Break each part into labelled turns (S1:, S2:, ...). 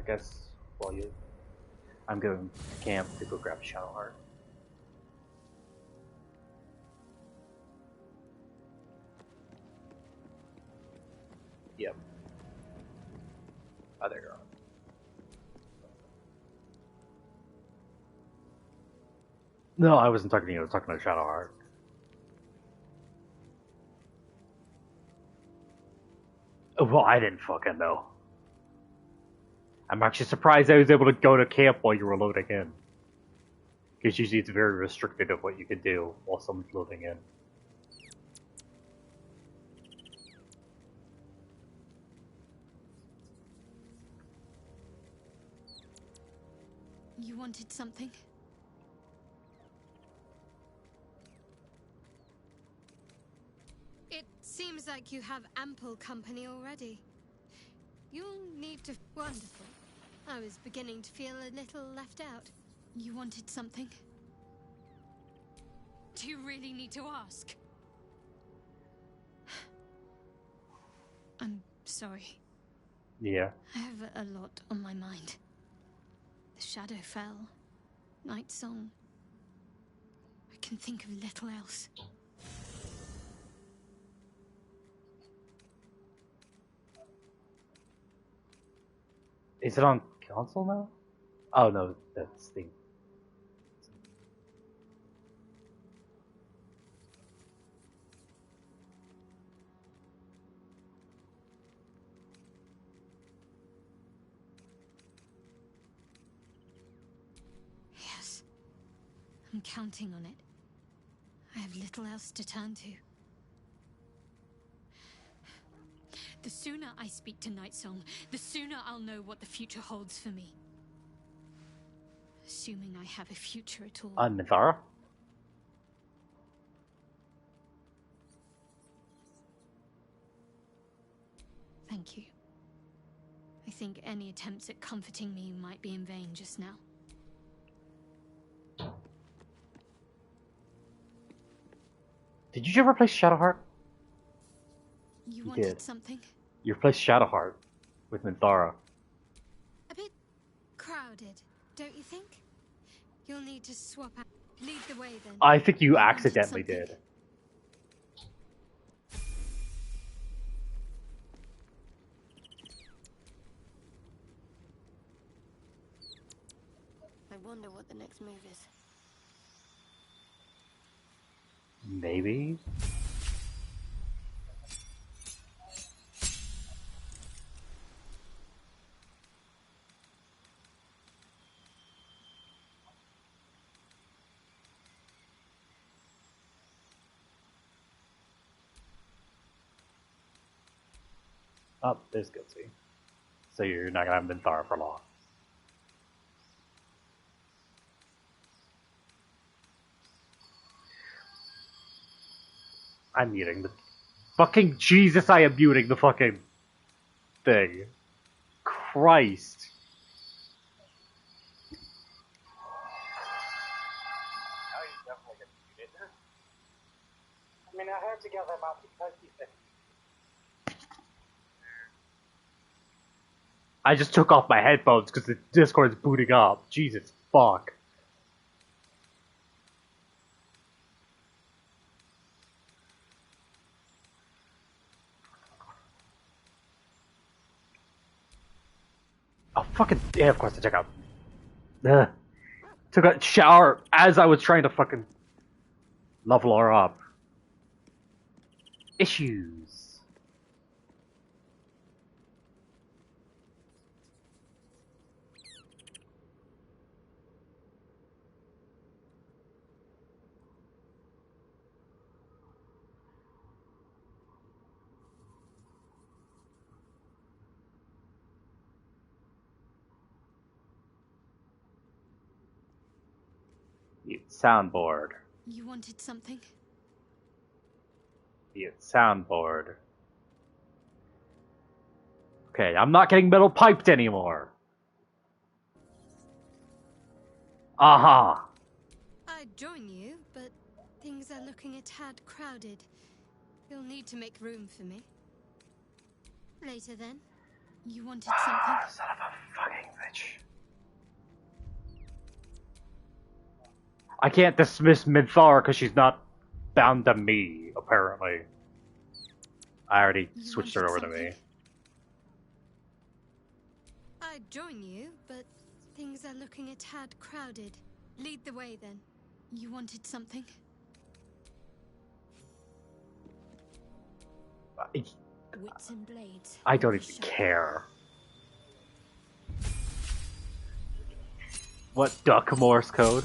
S1: I guess while you, I'm going to camp to go grab a Shadow Heart. Yep. Oh, there you are. No, I wasn't talking to you. I was talking to Shadow Heart. Well, I didn't fucking know. I'm actually surprised I was able to go to camp while you were loading in. Because usually it's very restricted of what you can do while someone's loading in.
S2: You wanted something? It seems like you have ample company already. You'll need to... Wonderful. I was beginning to feel a little left out. You wanted something? Do you really need to ask? I'm sorry.
S1: Yeah.
S2: I have a lot on my mind. The shadow fell. Night song. I can think of little else.
S1: Is it on console now? Oh no, that's Steam.
S2: Yes. I'm counting on it. I have little else to turn to. The sooner I speak to Nightsong, the sooner I'll know what the future holds for me. Assuming I have a future at all.
S1: On Minthara?
S2: Thank you. I think any attempts at comforting me might be in vain just now.
S1: Did you ever play Shadowheart?
S2: You wanted something?
S1: You replaced Shadowheart with Minthara.
S2: A bit crowded, don't you think? You'll need to swap out. Lead the way then.
S1: I think you accidentally did.
S2: I wonder what the next move is.
S1: Maybe? Oh, there's Guilty. So you're not gonna have Minthara for long. I'm muting the fucking Jesus, I am muting the fucking thing. Christ.
S3: Now he's definitely gonna mute it. I mean, I had to get them out because he said.
S1: I just took off my headphones because the Discord's booting up. Jesus fuck. Oh fucking yeah, of course I took out. Ugh. Took a shower as I was trying to fucking level her up. Issues. Mute soundboard.
S2: You wanted something?
S1: Mute soundboard. Okay, I'm not getting metal piped anymore. Aha!
S2: I'd join you, but things are looking a tad crowded. You'll need to make room for me. Later then. You wanted something?
S1: Son of a fucking bitch. I can't dismiss Minthara because she's not bound to me, apparently. I already switched her over to me.
S2: I'd join you, but things are looking a tad crowded. Lead the way, then. You wanted something? Wits and blades.
S1: I don't even care. What, duck Morse code?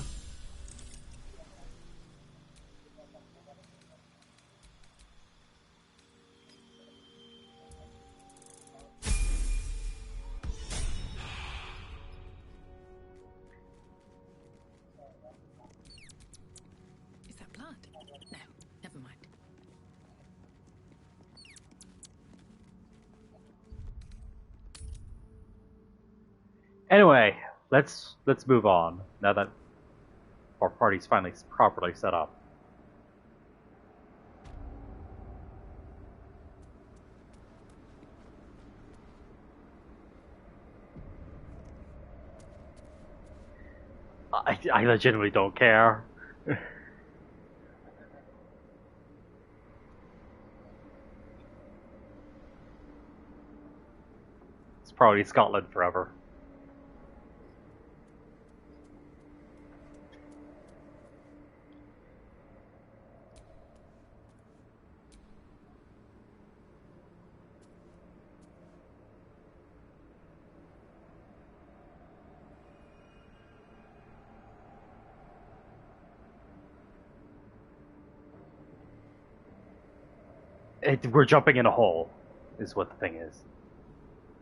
S4: Is that blood? No, never mind.
S1: Anyway, let's move on now that our party's finally properly set up. I legitimately don't care. It's probably Scotland forever. We're jumping in a hole, is what the thing is.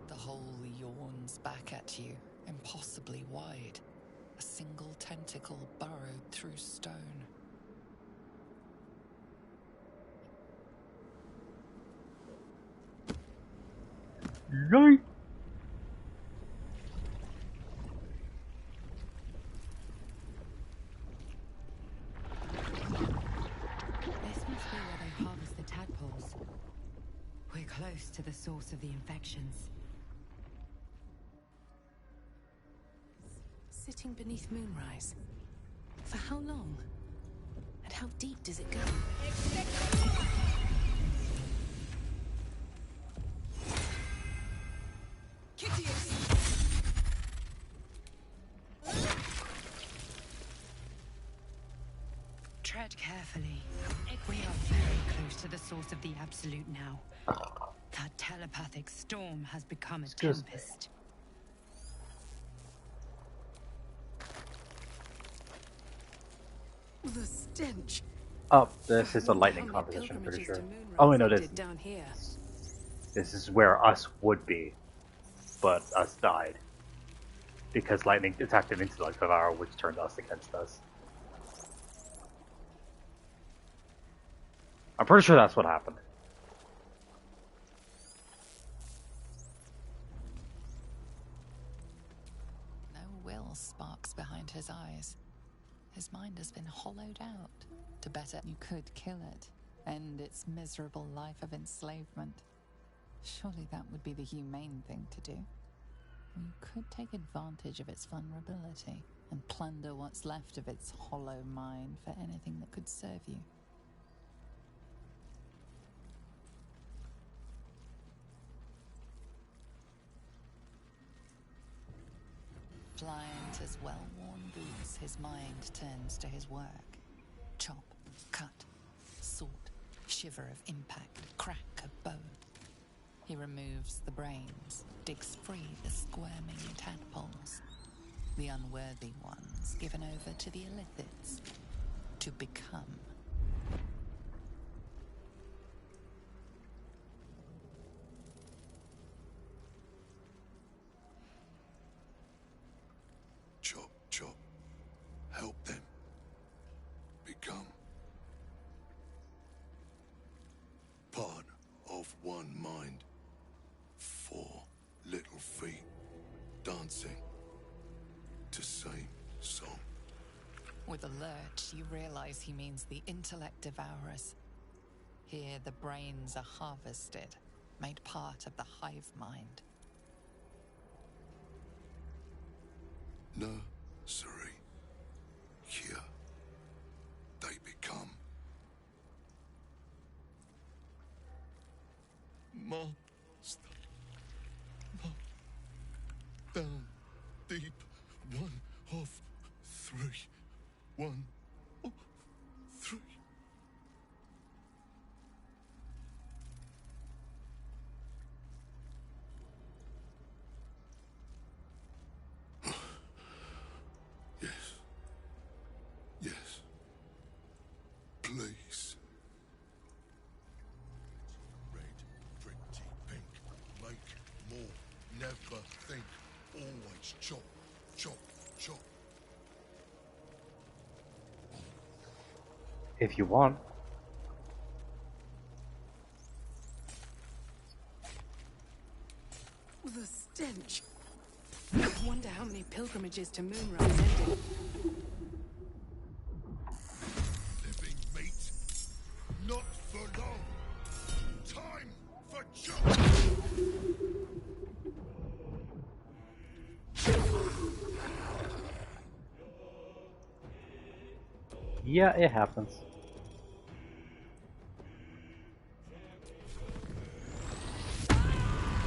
S5: The hole yawns back at you, impossibly wide. A single tentacle burrowed through stone.
S1: Yay!
S4: This must be where they harvest the tadpoles. We're close to the source of the infections. Sitting beneath moonrise. For how long? And how deep does it go? Tread carefully. We are very close to the source of the absolute now. That telepathic storm has become a tempest. The stench.
S1: Oh, this is a lightning composition, I'm pretty sure. Oh, wait, no, this.
S4: Down here.
S1: This is where us would be, but us died. Because lightning attacked an intellect of ours, which turned us against us. I'm pretty sure that's what happened.
S5: No will sparks behind his eyes. His mind has been hollowed out. To better, you could kill it, end its miserable life of enslavement. Surely that would be the humane thing to do. You could take advantage of its vulnerability and plunder what's left of its hollow mind for anything that could serve you. Blind as well-worn boots, his mind turns to his work. Chop, cut, sort, shiver of impact, crack of bone. He removes the brains, digs free the squirming tadpoles. The unworthy ones given over to the illithids to become.
S6: Chop, chop. Help them. Become. Part of one mind. 4 little feet. Dancing. To same song.
S5: With a lurch, you realize he means the intellect devourers. Here the brains are harvested, made part of the hive mind.
S6: nursery. Here they become monster. Down deep, 1 of 3. 1 of 3. Yes. Yes. Please. Red, pretty pink. Make more. Never think. Always chop, chop, chop.
S1: If you want.
S7: The stench. I wonder how many pilgrimages to Moonrise ended.
S6: Living meat. Not for long. Time for chop.
S1: Yeah, it happens.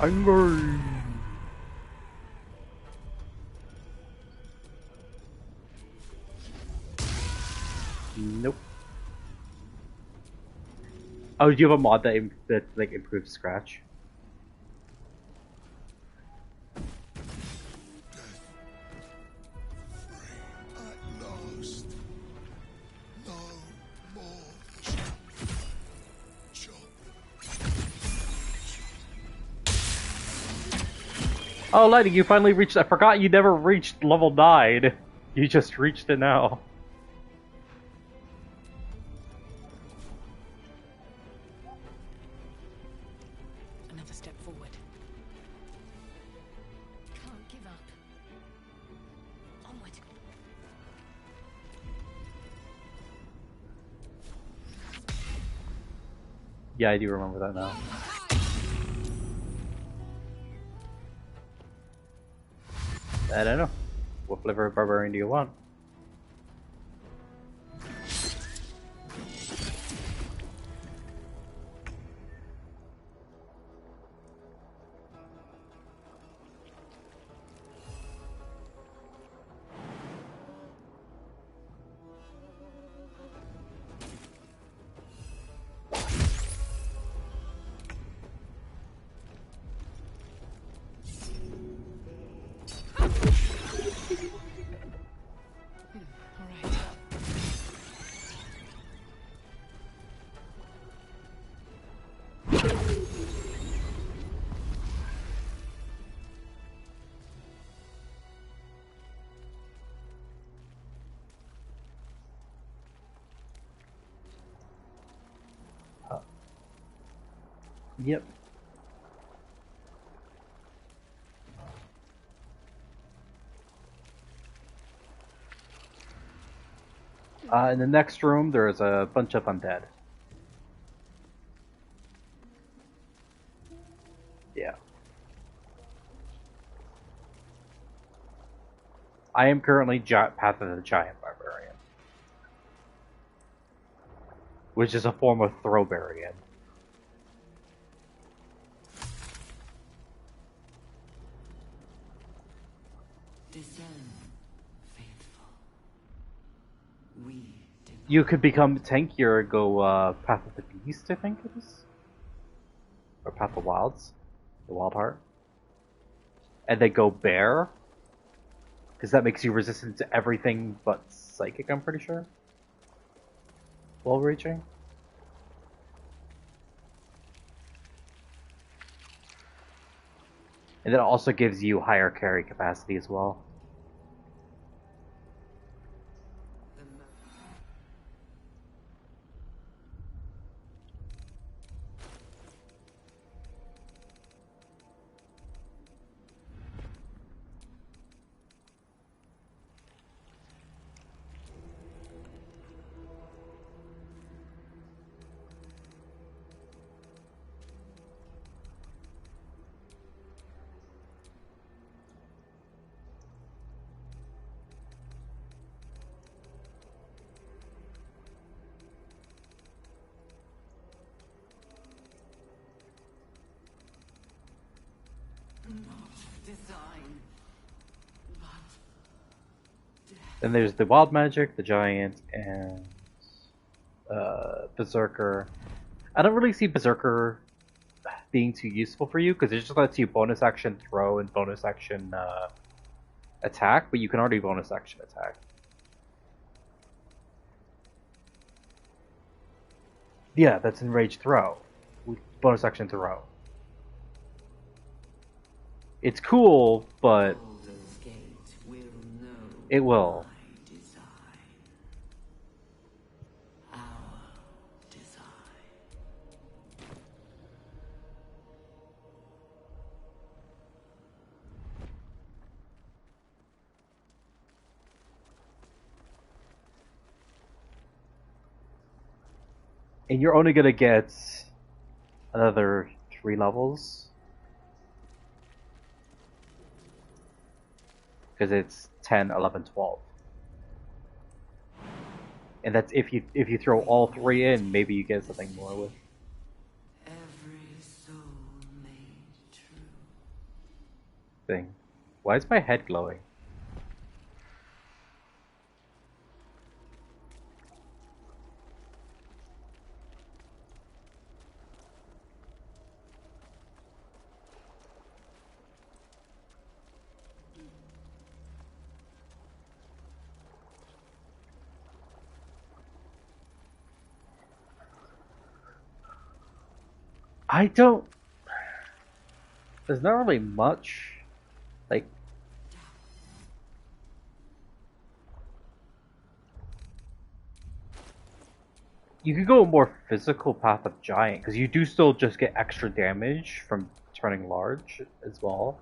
S1: Angry. Nope. Oh, do you have a mod that like improves scratch?
S6: At last. No more chop.
S1: Oh, Lighting, you finally reached. I forgot you never reached level 9. You just reached it now.
S7: Another step forward. Can't give up. Onward.
S1: Yeah, I do remember that now. I don't know. What flavor of barbarian do you want?
S7: All right.
S1: Yep. In the next room, there's a bunch of undead. Yeah. I am currently Path of the Giant Barbarian, which is a form of Throwbarian.
S8: Discern, faithful. We
S1: You could become tankier and go Path of the Beast, I think it is? Or Path of Wilds. The Wild Heart. And then go Bear. Because that makes you resistant to everything but Psychic, I'm pretty sure. While reaching. And then it also gives you higher carry capacity as well. Then there's the wild magic, the giant, and berserker. I don't really see berserker being too useful for you because it just lets you bonus action throw and bonus action attack, but you can already bonus action attack. Yeah, that's enraged throw with bonus action throw. It's cool, but
S8: Baldur's Gate will know
S1: it will.
S8: my design. Our design.
S1: And you're only gonna get another 3 levels. Because it's 10, 11, 12. And that's if you throw all 3 in, maybe you get something more with.
S8: Every soul made true.
S1: Thing. Why is my head glowing? I don't. There's not really much. Like. You could go a more physical path of giant, because you do still just get extra damage from turning large as well.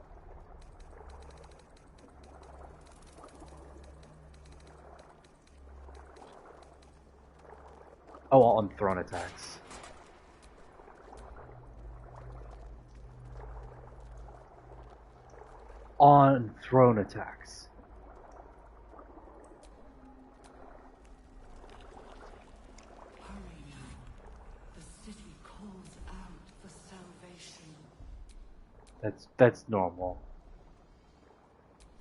S1: Oh, on thrown attacks. On thrown attacks.
S8: Hurry now. The city calls out for salvation.
S1: That's normal.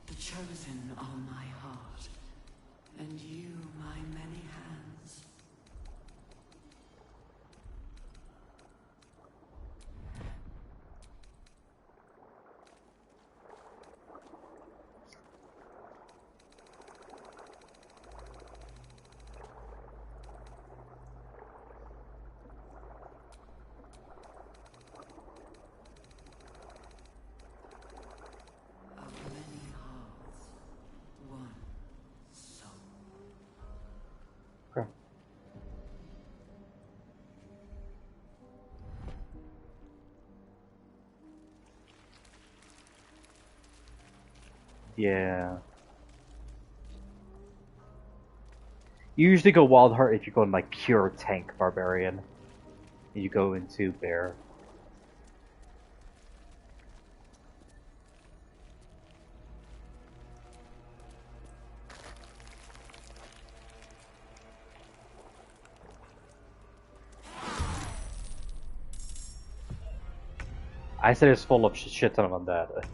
S8: The chosen are my heart, and you my many hands. Of many hearts, one soul.
S1: Okay. Yeah. You usually go Wild Heart if you're going like pure tank barbarian. You go into bear. I said it's full of shit ton of undead.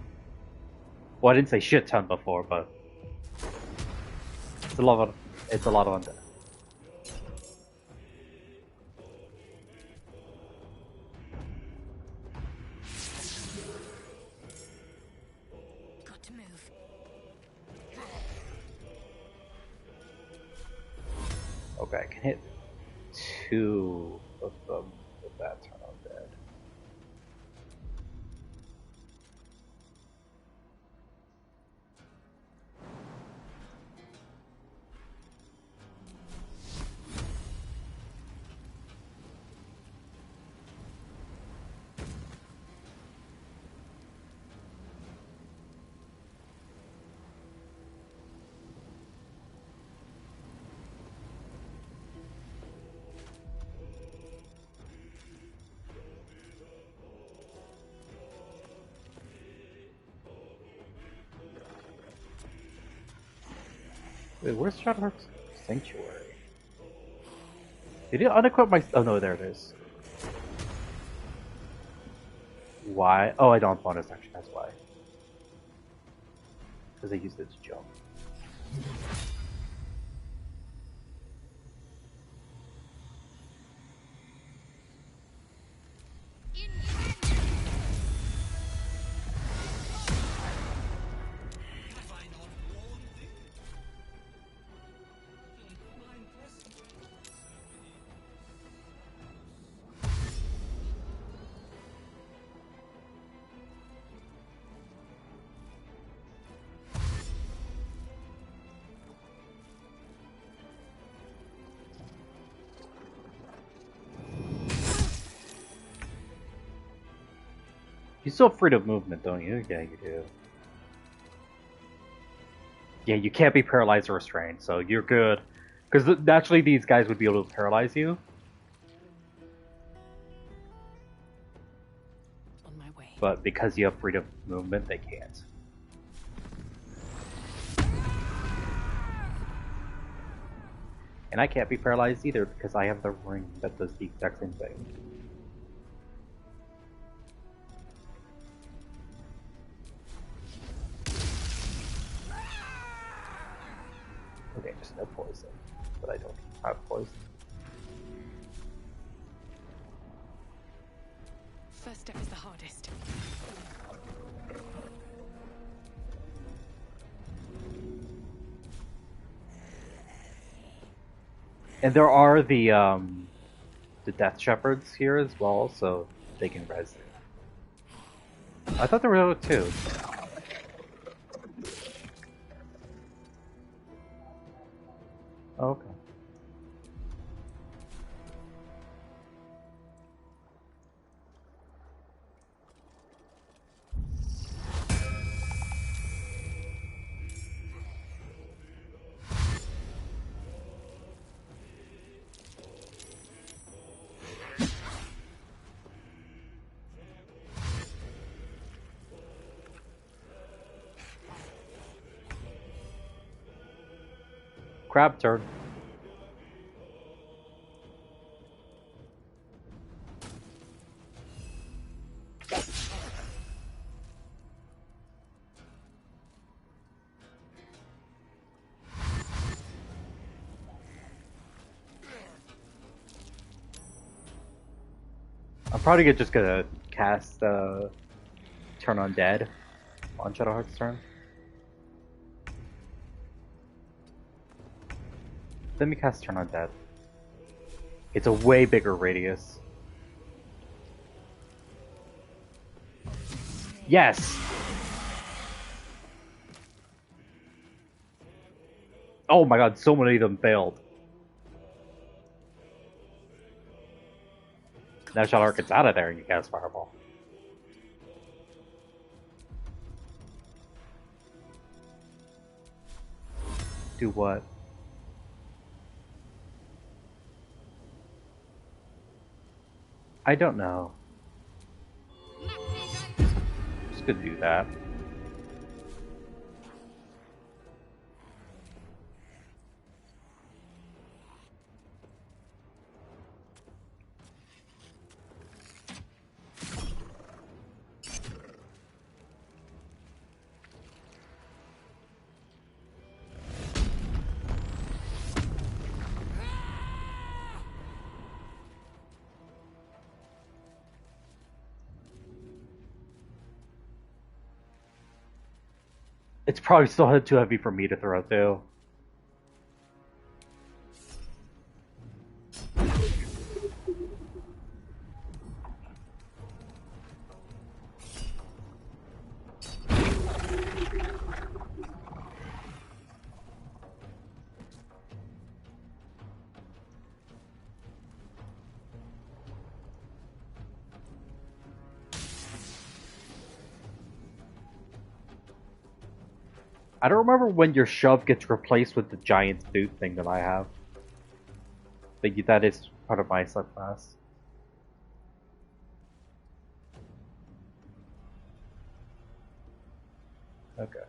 S1: Well, I didn't say shit ton before, but it's a lot of undead.
S2: Got to move.
S1: Okay, I can hit 2 of them with that turn undead. Wait, where's Shadowheart's Sanctuary? Did it unequip my... Oh no, there it is. Why? Oh, I don't have bonus action, that's why. Because I used it to jump. You still have freedom of movement, don't you? Yeah, you do. Yeah, you can't be paralyzed or restrained, so you're good. Because naturally these guys would be able to paralyze you.
S7: On my way.
S1: But because you have freedom of movement, they can't. And I can't be paralyzed either because I have the ring that does the exact same thing. Okay, just no poison. But I don't have poison.
S7: First step is the hardest.
S1: And there are the Death Shepherds here as well, so they can res it. I thought there were two. Oh, okay. Crab turn. I'm probably just gonna cast Turn on Dead on Shadowheart's turn. Let me cast Turn on Dead. It's a way bigger radius. Yes! Oh my god, so many of them failed. Now Shadowheart gets out of there and you cast Fireball. Do what? I don't know. Just gonna do that. It's probably still too heavy for me to throw too. I don't remember when your shove gets replaced with the giant's boot thing that I have. But that is part of my subclass. Okay.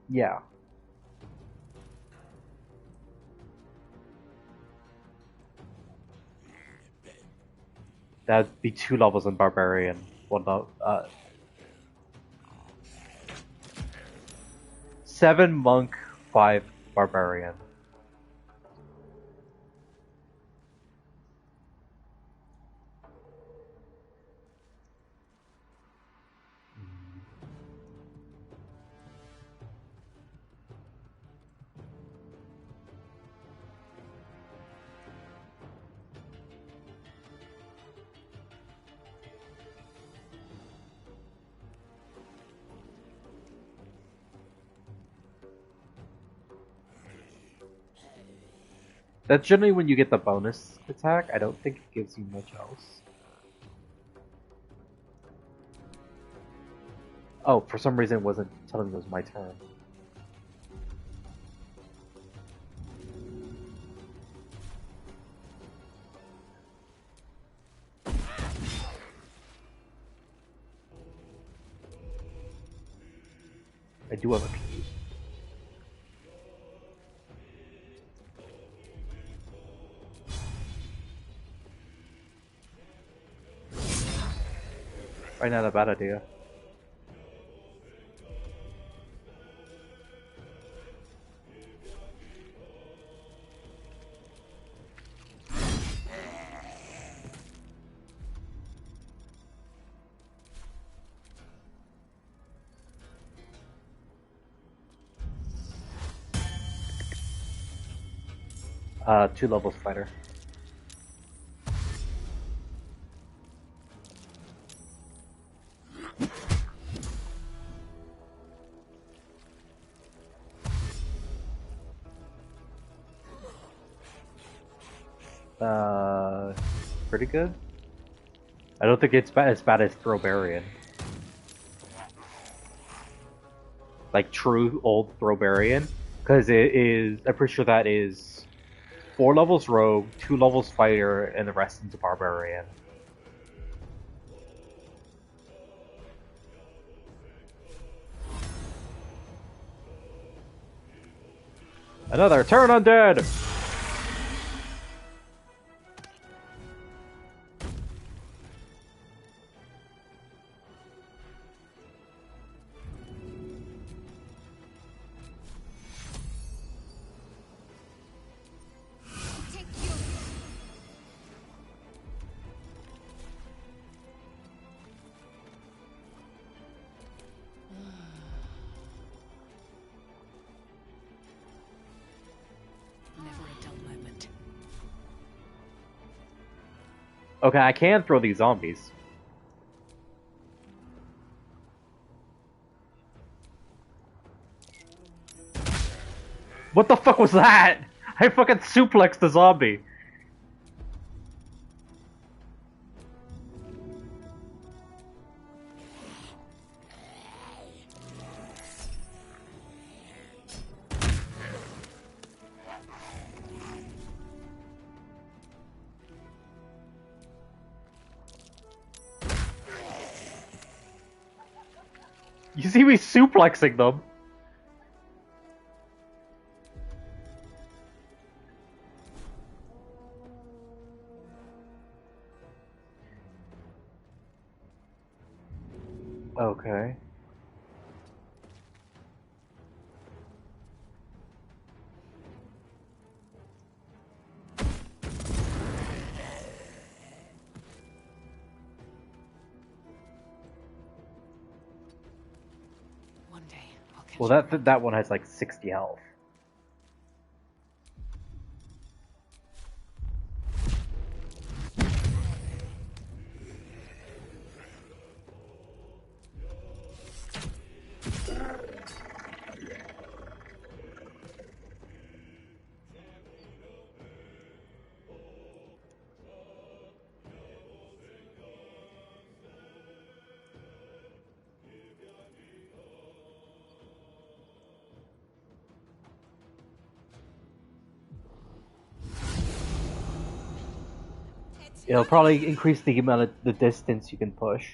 S1: Yeah. That'd be 2 levels in Barbarian. Well, no, 7 Monk, 5 Barbarian. That's generally when you get the bonus attack. I don't think it gives you much else. Oh, for some reason it wasn't telling me it was my turn. I do have a key. Right, not a bad idea. Two levels fighter. Pretty good. I don't think it's as bad as Throbarian. Like true old Throbarian. Because it is, I'm pretty sure that is 4 levels Rogue, 2 levels Fighter, and the rest is Barbarian. Another turn undead!
S7: Never a dull moment.
S1: Okay, I can throw these zombies. What the fuck was that? I fucking suplexed the zombie. You see me suplexing them? Okay.
S7: One day, I'll catch
S1: Well,
S7: up.
S1: that one has like 60 health. It'll probably increase the amount of the distance you can push.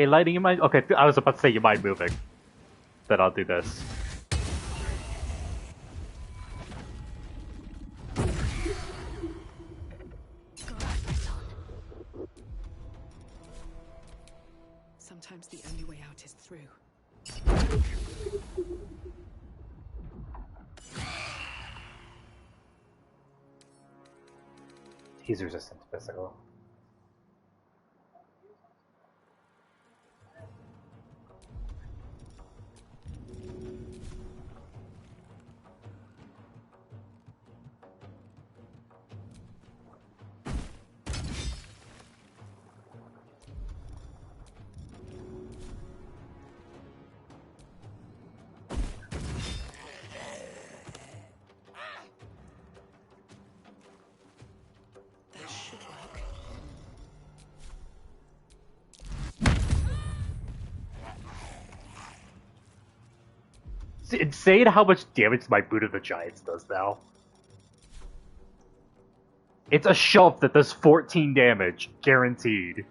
S1: Hey, lighting, you mind? Okay, I was about to say you mind moving. Then I'll do this.
S7: Sometimes the only way out is through.
S1: He's resistant to physical.
S7: That should work.
S1: It's insane how much damage my Boot of the Giants does now. It's a shove that does 14 damage, guaranteed.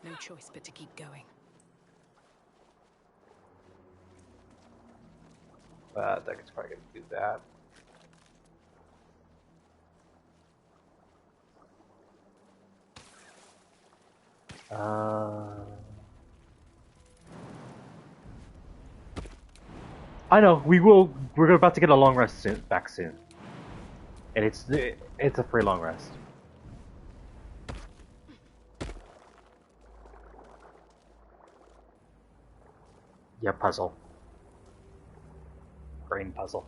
S7: No choice but to keep going.
S1: I think it's probably gonna do that. I know we will. We're about to get a long rest soon, back soon, and it's a free long rest. Yeah, puzzle. Brain puzzle.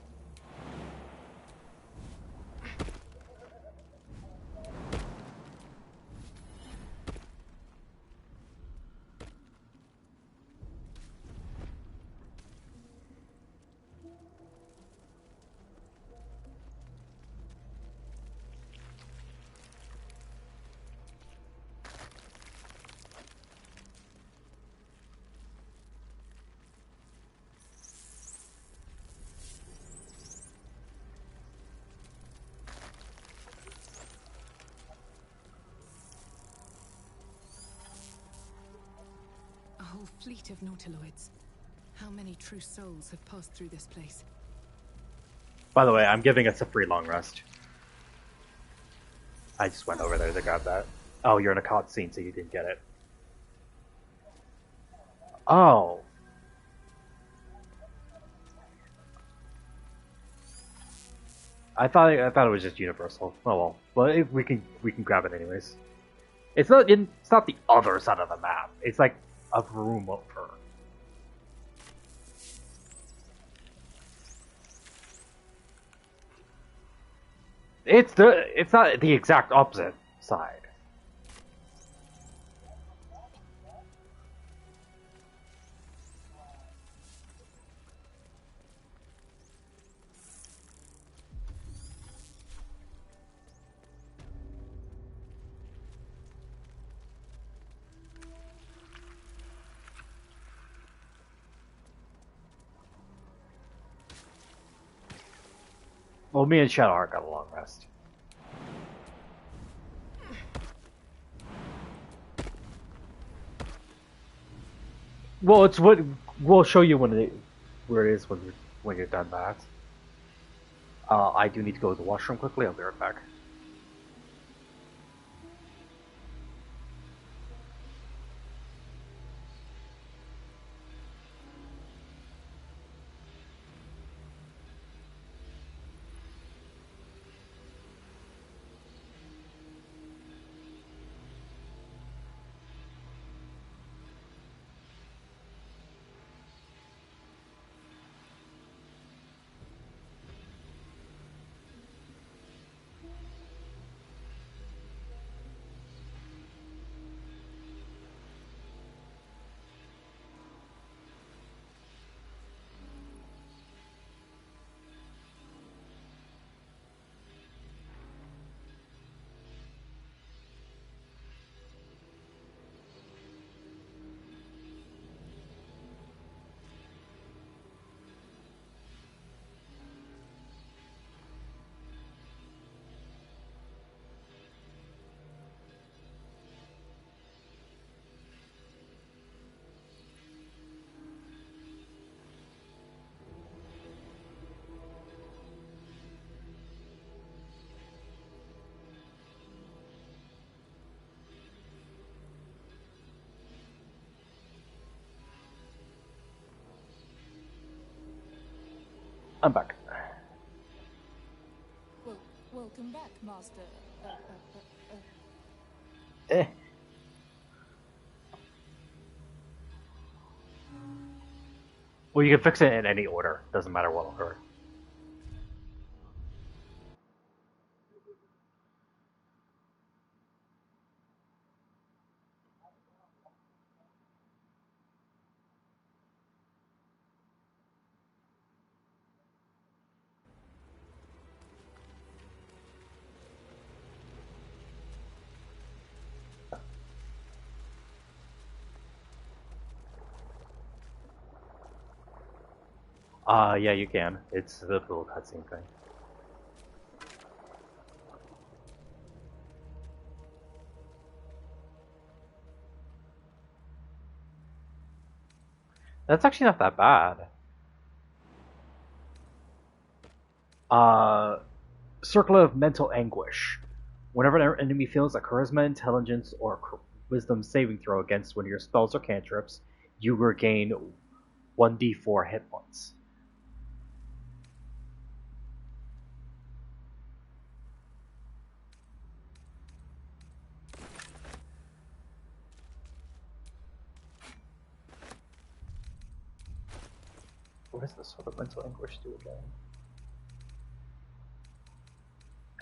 S7: A whole fleet of nautiloids. How many true souls have passed through this place?
S1: By the way, I'm giving us a free long rest. I just went over there to grab that. Oh, you're in a cutscene, so you didn't get it. Oh. I thought it was just universal. Oh well. Well, we can grab it anyways. It's not the other side of the map. It's like a room over. It's not the exact opposite side. Well, me and Shadowheart got a long rest. Well, it's what we'll show you where it is when you're done that. I do need to go to the washroom quickly. I'll be right back. I'm back.
S9: Well, welcome back, Master.
S1: Eh. Well, you can fix it in any order. Doesn't matter what order. Yeah, you can. It's the little cutscene thing. That's actually not that bad. Circle of mental anguish. Whenever an enemy feels a charisma, intelligence, or wisdom saving throw against one of your spells or cantrips, you regain 1d4 hit points. What does this sort of mental anguish do again?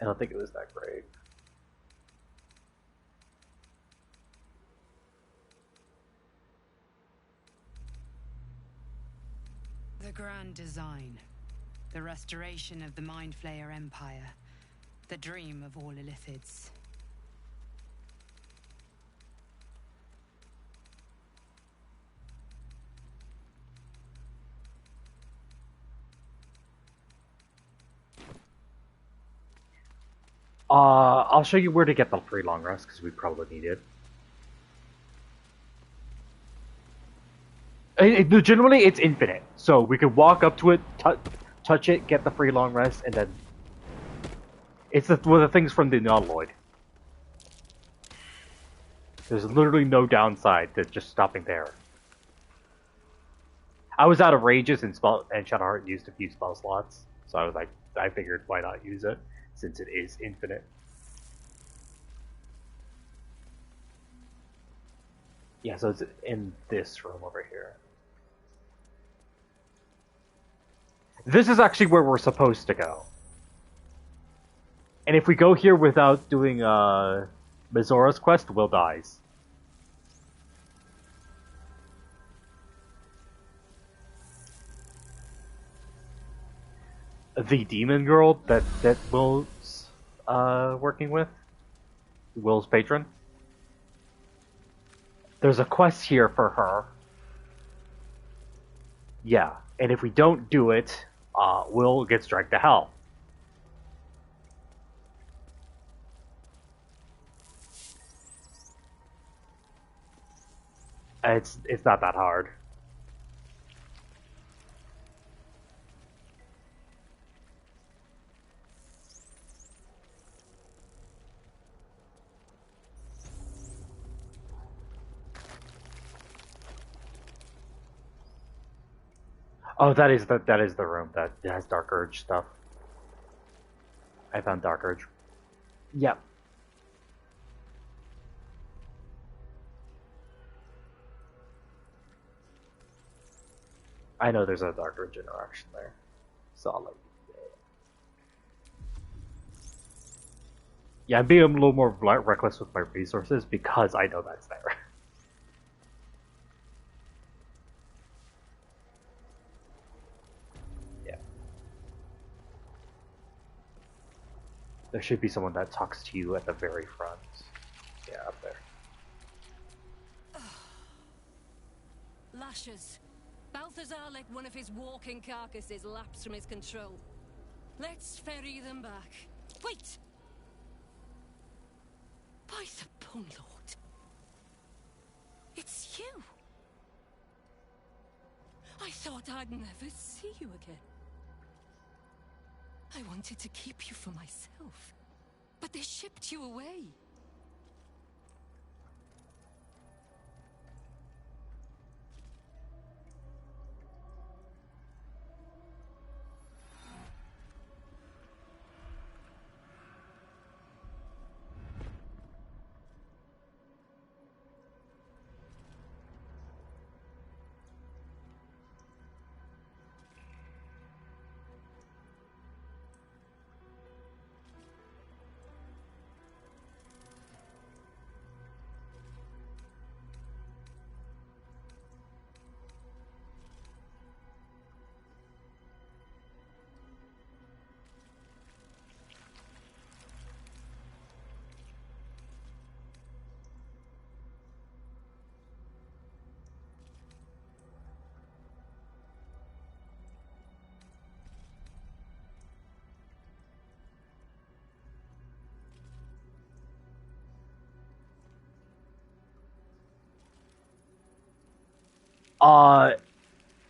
S1: I don't think it was that great.
S4: The grand design. The restoration of the Mind Flayer Empire. The dream of all Illithids.
S1: I'll show you where to get the free long rest, because we probably need it. Generally, it's infinite, so we could walk up to it, touch it, get the free long rest, and then... It's one of the things from the Nautiloid. There's literally no downside to just stopping there. I was out of rages and Shadowheart used a few spell slots, so I was like, I figured why not use it, since it is infinite. Yeah, so it's in this room over here. This is actually where we're supposed to go. And if we go here without doing Mizora's quest, Will dies. The demon girl that Will's working with, Will's patron. There's a quest here for her. Yeah, and if we don't do it, Will gets dragged to hell. It's not that hard. Oh, that is the room that has Dark Urge stuff. I found Dark Urge. Yep. I know there's a Dark Urge interaction there, so I'll let you do it. Yeah, I'm being a little more reckless with my resources because I know that's there. Yeah. There should be someone that talks to you at the very front. Yeah, up there.
S10: Lashes. Balthazar let one of his walking carcasses lapse from his control. Let's ferry them back. Wait! By the Bone Lord. It's you! I thought I'd never see you again. I wanted to keep you for myself, but they shipped you away.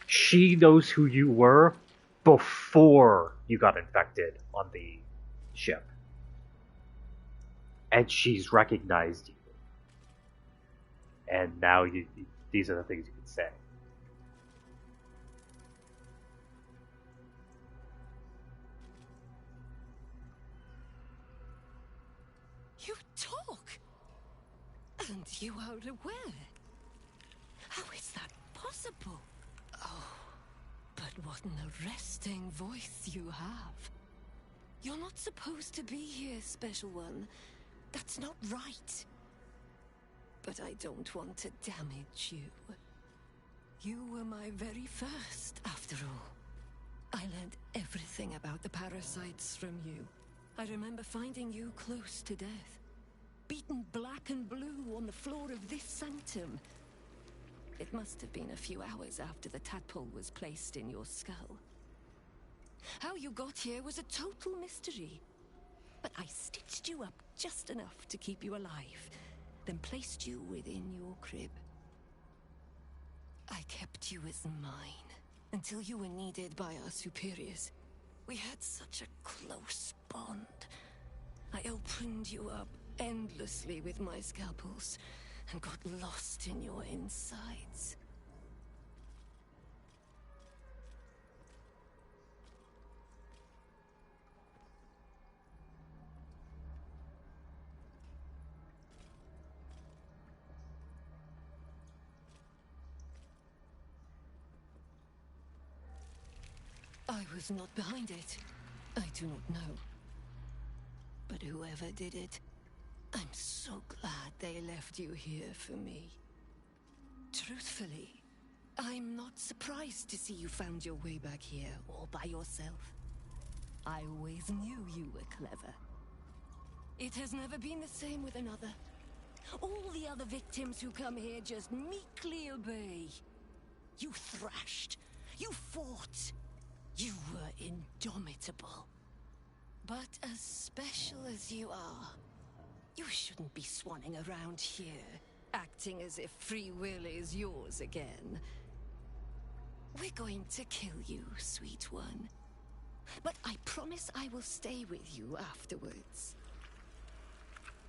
S1: She knows who you were before you got infected on the ship. And she's recognized you. And now these are the things you can say.
S10: You talk! And you are aware? How is that possible? Oh, but what an arresting voice you have. You're not supposed to be here, Special One. That's not right. But I don't want to damage you. You were my very first, after all. I learned everything about the parasites from you. I remember finding you close to death. Beaten black and blue on the floor of this sanctum. It must have been a few hours after the tadpole was placed in your skull. How you got here was a total mystery. But I stitched you up just enough to keep you alive, then placed you within your crib. I kept you as mine until you were needed by our superiors. We had such a close bond. I opened you up endlessly with my scalpels and got lost in your insides. I was not behind it. I do not know. But whoever did it, I'm so glad they left you here for me. Truthfully, I'm not surprised to see you found your way back here all by yourself. I always knew you were clever. It has never been the same with another. All the other victims who come here just meekly obey. You thrashed. You fought. You were indomitable. But as special as you are, you shouldn't be swanning around here, acting as if free will is yours again. We're going to kill you, sweet one. But I promise I will stay with you afterwards.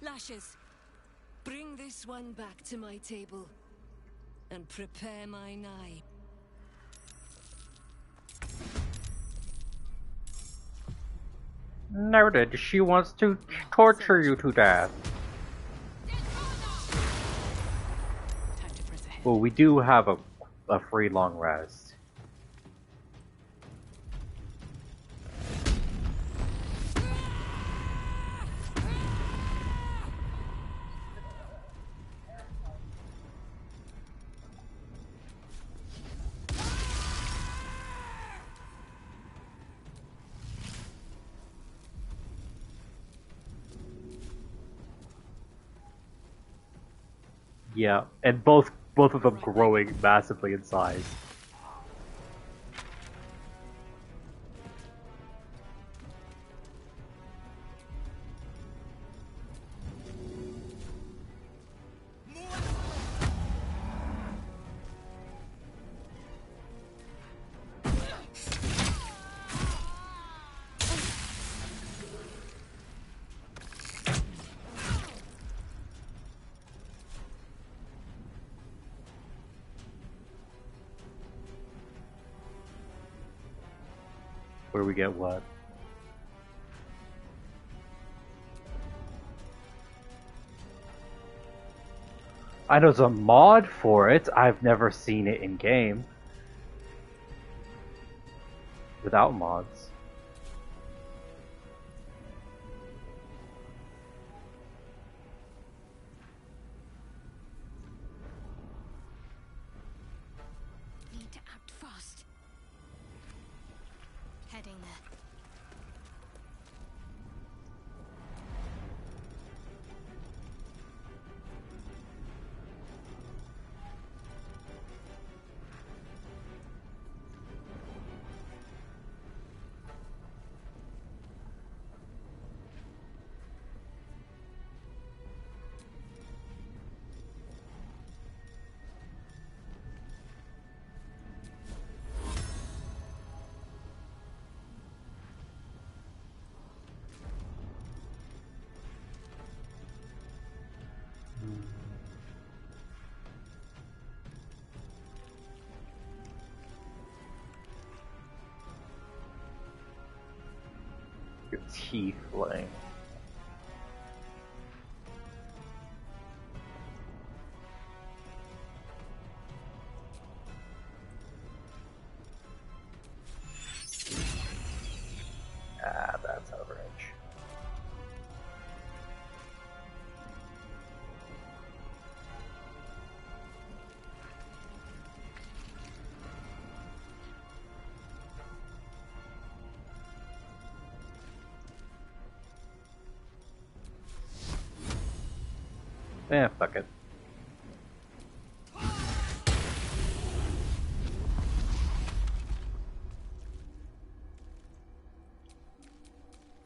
S10: Lashes, bring this one back to my table. And prepare my knife.
S1: Noted, she wants to torture you to death. Well, we do have a free long rest. Yeah, and both of them growing massively in size. Where we get what? I know there's a mod for it. I've never seen it in game. Without mods.
S2: Need to act fast. Heading there.
S1: Your tiefling. Ah, that's out of range. Eh, fuck it.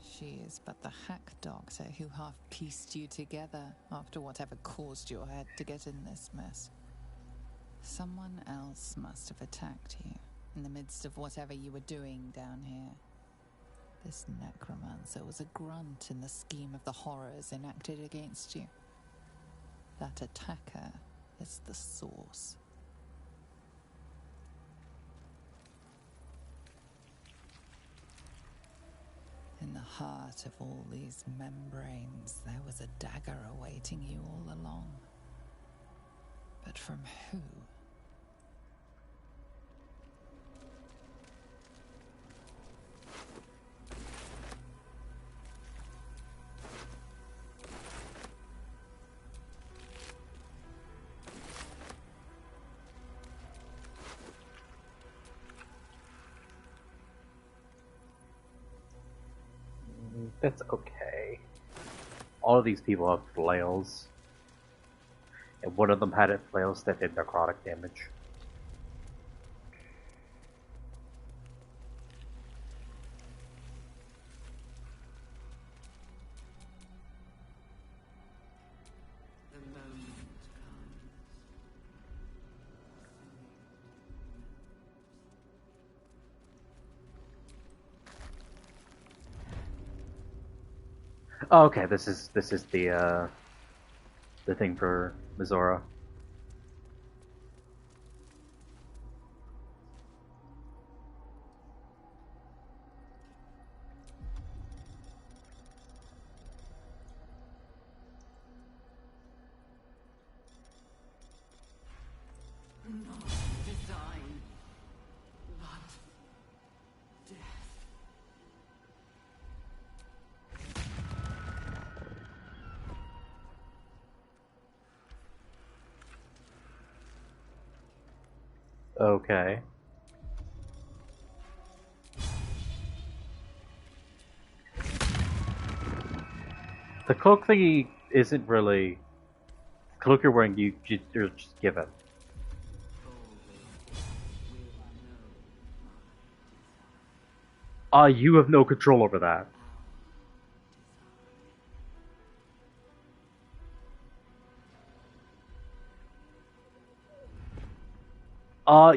S5: She is but the hack doctor who half pieced you together after whatever caused your head to get in this mess. Someone else must have attacked you in the midst of whatever you were doing down here. This necromancer was a grunt in the scheme of the horrors enacted against you. That attacker is the source. In the heart of all these membranes, there was a dagger awaiting you all along. But from who?
S1: That's okay. All of these people have flails. And one of them had flails that did necrotic damage.
S8: The moment
S1: Oh, okay, this is the thing for Mizora.
S8: not design, but death.
S1: Okay. The cloak thingy isn't really... The cloak you're wearing, you're just given. You have no control over that.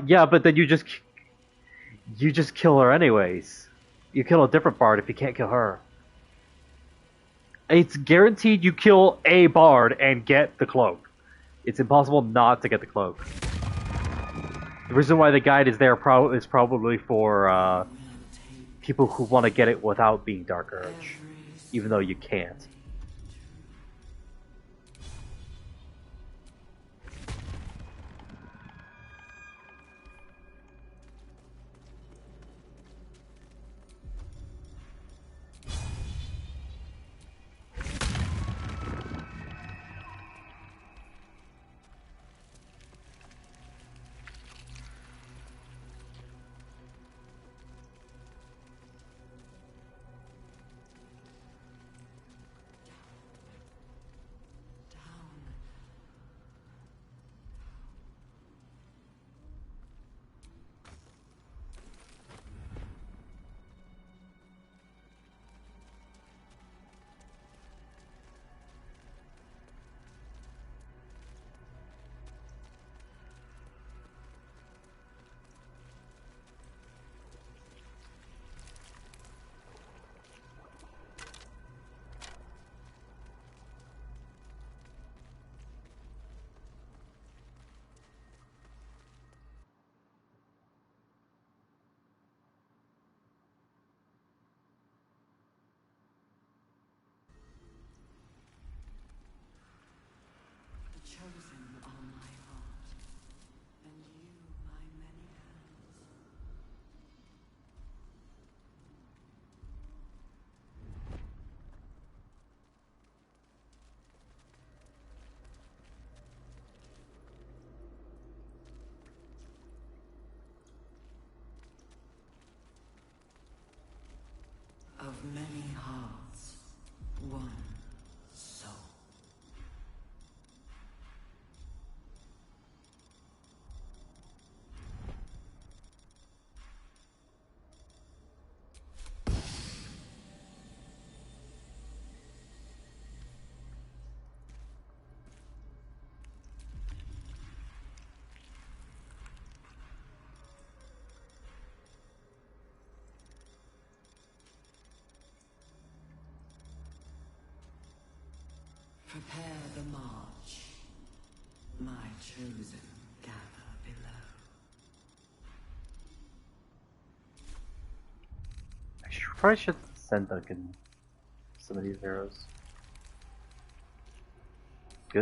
S1: Yeah, but then you just kill her anyways. You kill a different bard if you can't kill her. It's guaranteed you kill a bard and get the cloak. It's impossible not to get the cloak. The reason why the guide is there is probably for people who want to get it without being Dark Urge, even though you can't.
S8: many hearts, one soul. Prepare the march. My chosen gather below.
S1: Probably should send Duncan some of these arrows.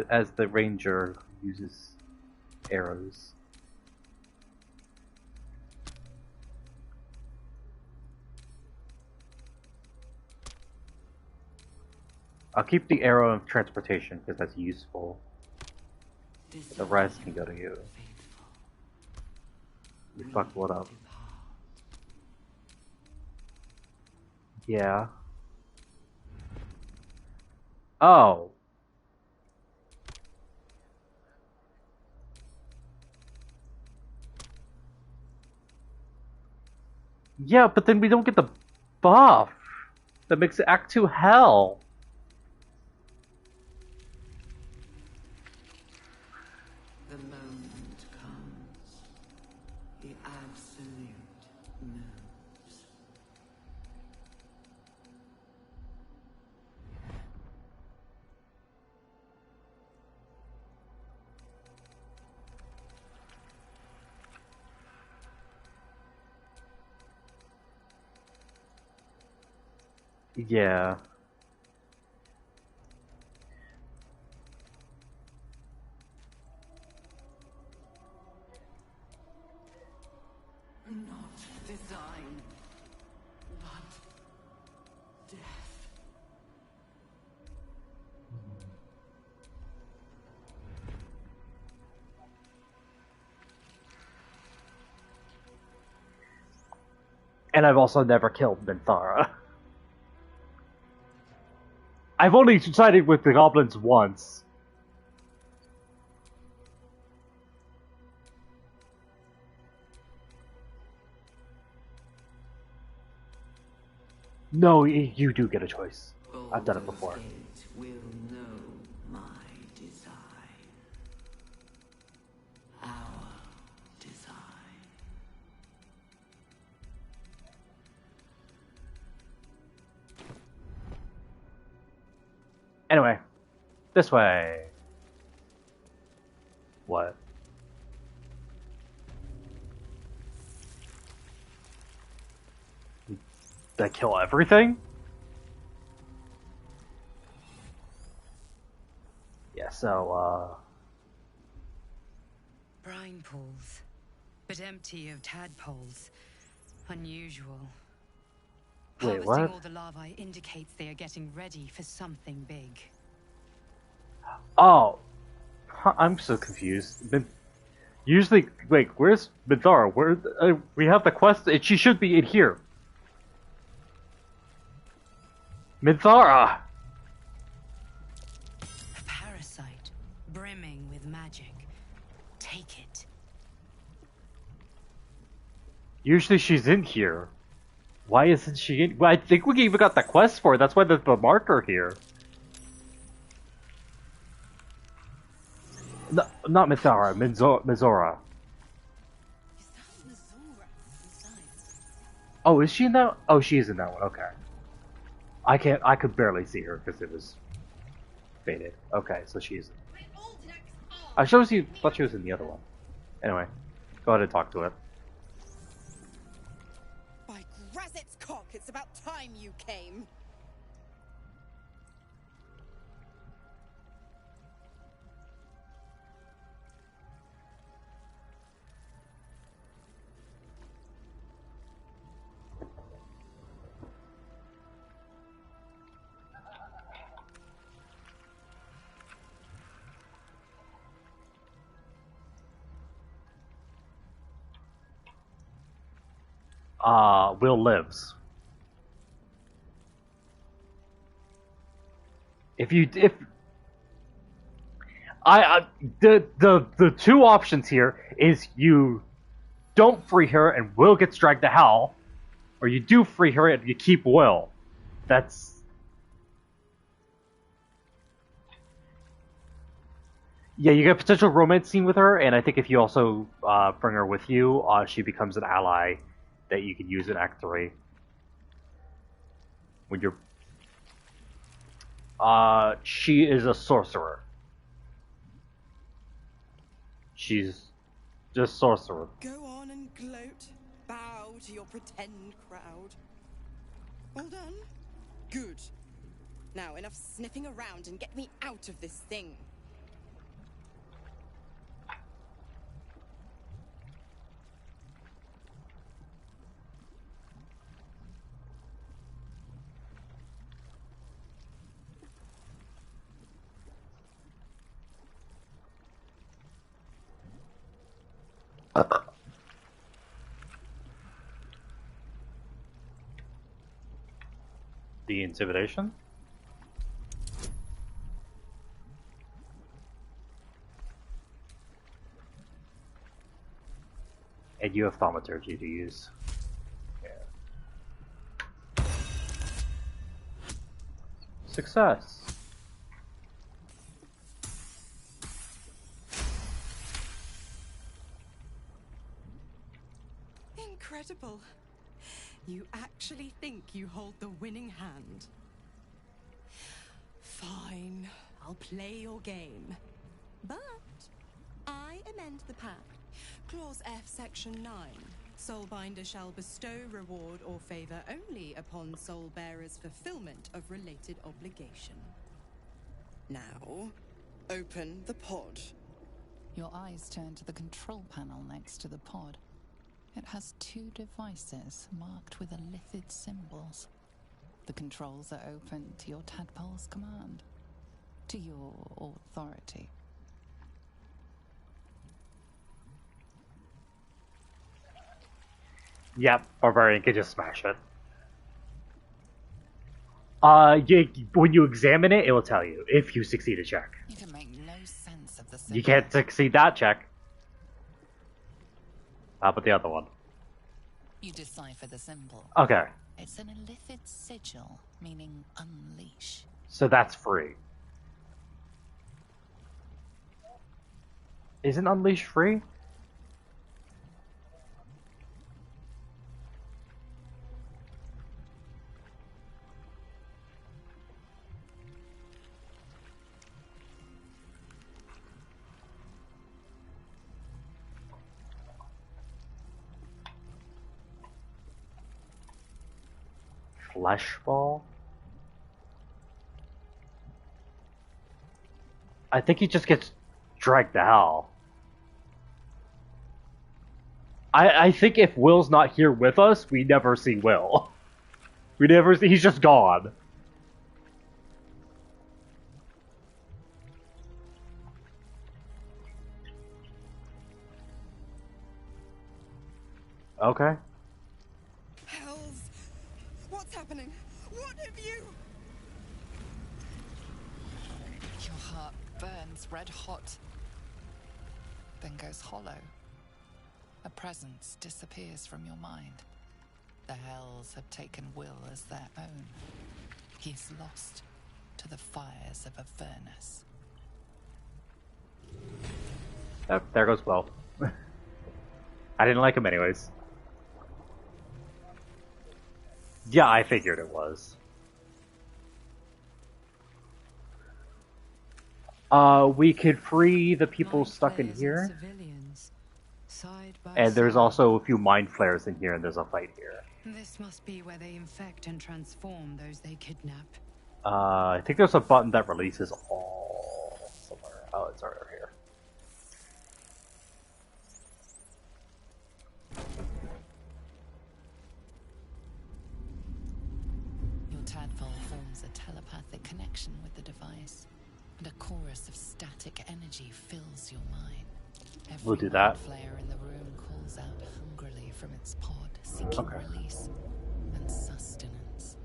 S1: As the ranger uses arrows. I'll keep the arrow of transportation because that's useful. The rest can go to you. You fucked what up? Yeah. Oh. Yeah, but then we don't get the buff. That makes it Act 2 hell.
S8: The moment comes. The absolute moves.
S1: Yeah.
S8: Not design, but death.
S1: And I've also never killed Minthara. I've only sided with the goblins once. No, you do get a choice. I've done it before.
S8: Baldur's Gate will know my design. Our design.
S1: Anyway, this way. What? Did I kill everything? Yeah, so,
S4: Brine pools, but empty of tadpoles. Unusual.
S1: Wait,
S4: Harvesting
S1: what?
S4: all the larvae indicates they are getting ready for something big.
S1: Oh. Huh, I'm so confused. Usually, wait, where's Minthara? Where, we have the quest, she should be in here. Minthara!
S4: A parasite, brimming with magic. Take it.
S1: Usually she's in here. Why isn't she in? Well, I think we even got the quest for it. That's why there's the marker here. No, not Minthara, Mizora. Oh, is she in that? Oh, she is in that one. Okay. I could barely see her because it was faded. Okay, so she is. I thought she was in the other one. Anyway, go ahead and talk to it.
S11: By Grazit's cock, it's about time you came.
S1: Will lives. if the two options here is you don't free her and Will gets dragged to hell, or you do free her and you keep Will. That's yeah, you get a potential romance scene with her, and I think if you also bring her with you, she becomes an ally that you can use in Act 3. When you're she is a sorcerer. She's just sorcerer.
S11: Go on and gloat. Bow to your pretend crowd. All done? Good. Now, enough sniffing around and get me out of this thing.
S1: The intimidation? And you have thaumaturgy to use. Yeah. Success.
S11: Incredible. You actually think you hold the winning hand? Fine, I'll play your game. But I amend the pact. Clause F, Section 9. Soulbinder shall bestow reward or favor only upon soul bearers' fulfillment of related obligation. Now, open the pod.
S5: Your eyes turn to the control panel next to the pod. It has two devices marked with illithid symbols. The controls are open to your tadpole's command, to your authority.
S1: Yep, Barbarian can just smash it. When you examine it, it will tell you if you succeed a check.
S5: You can make no sense of the symbol.
S1: You can't succeed that check. How about the other one?
S5: You decipher the symbol.
S1: Okay.
S5: It's an illithid sigil, meaning unleash.
S1: So that's free. Isn't Unleash free? Flesh ball? I think he just gets dragged to hell. I think if Will's not here with us, we never see Will. We never see, he's just gone. Okay.
S11: Hells! What's happening? What have you...
S5: Your heart burns red hot, then goes hollow. A presence disappears from your mind. The Hells have taken Will as their own. He is lost to the fires of Avernus.
S1: Oh, there goes Will. I didn't like him anyways. Yeah, I figured it was. We could free the people stuck in here. And there's also a few mind flayers in here, and there's a fight here.
S4: This must be where they infect and transform those they kidnap.
S1: I think there's a button that releases all somewhere. Oh, it's right over here.
S5: Your tadpole forms a telepathic connection with the device, and a chorus of static energy fills your mind.
S1: We'll do that.
S5: Every flare in the room calls out hungrily from its pod, seeking release and sustenance.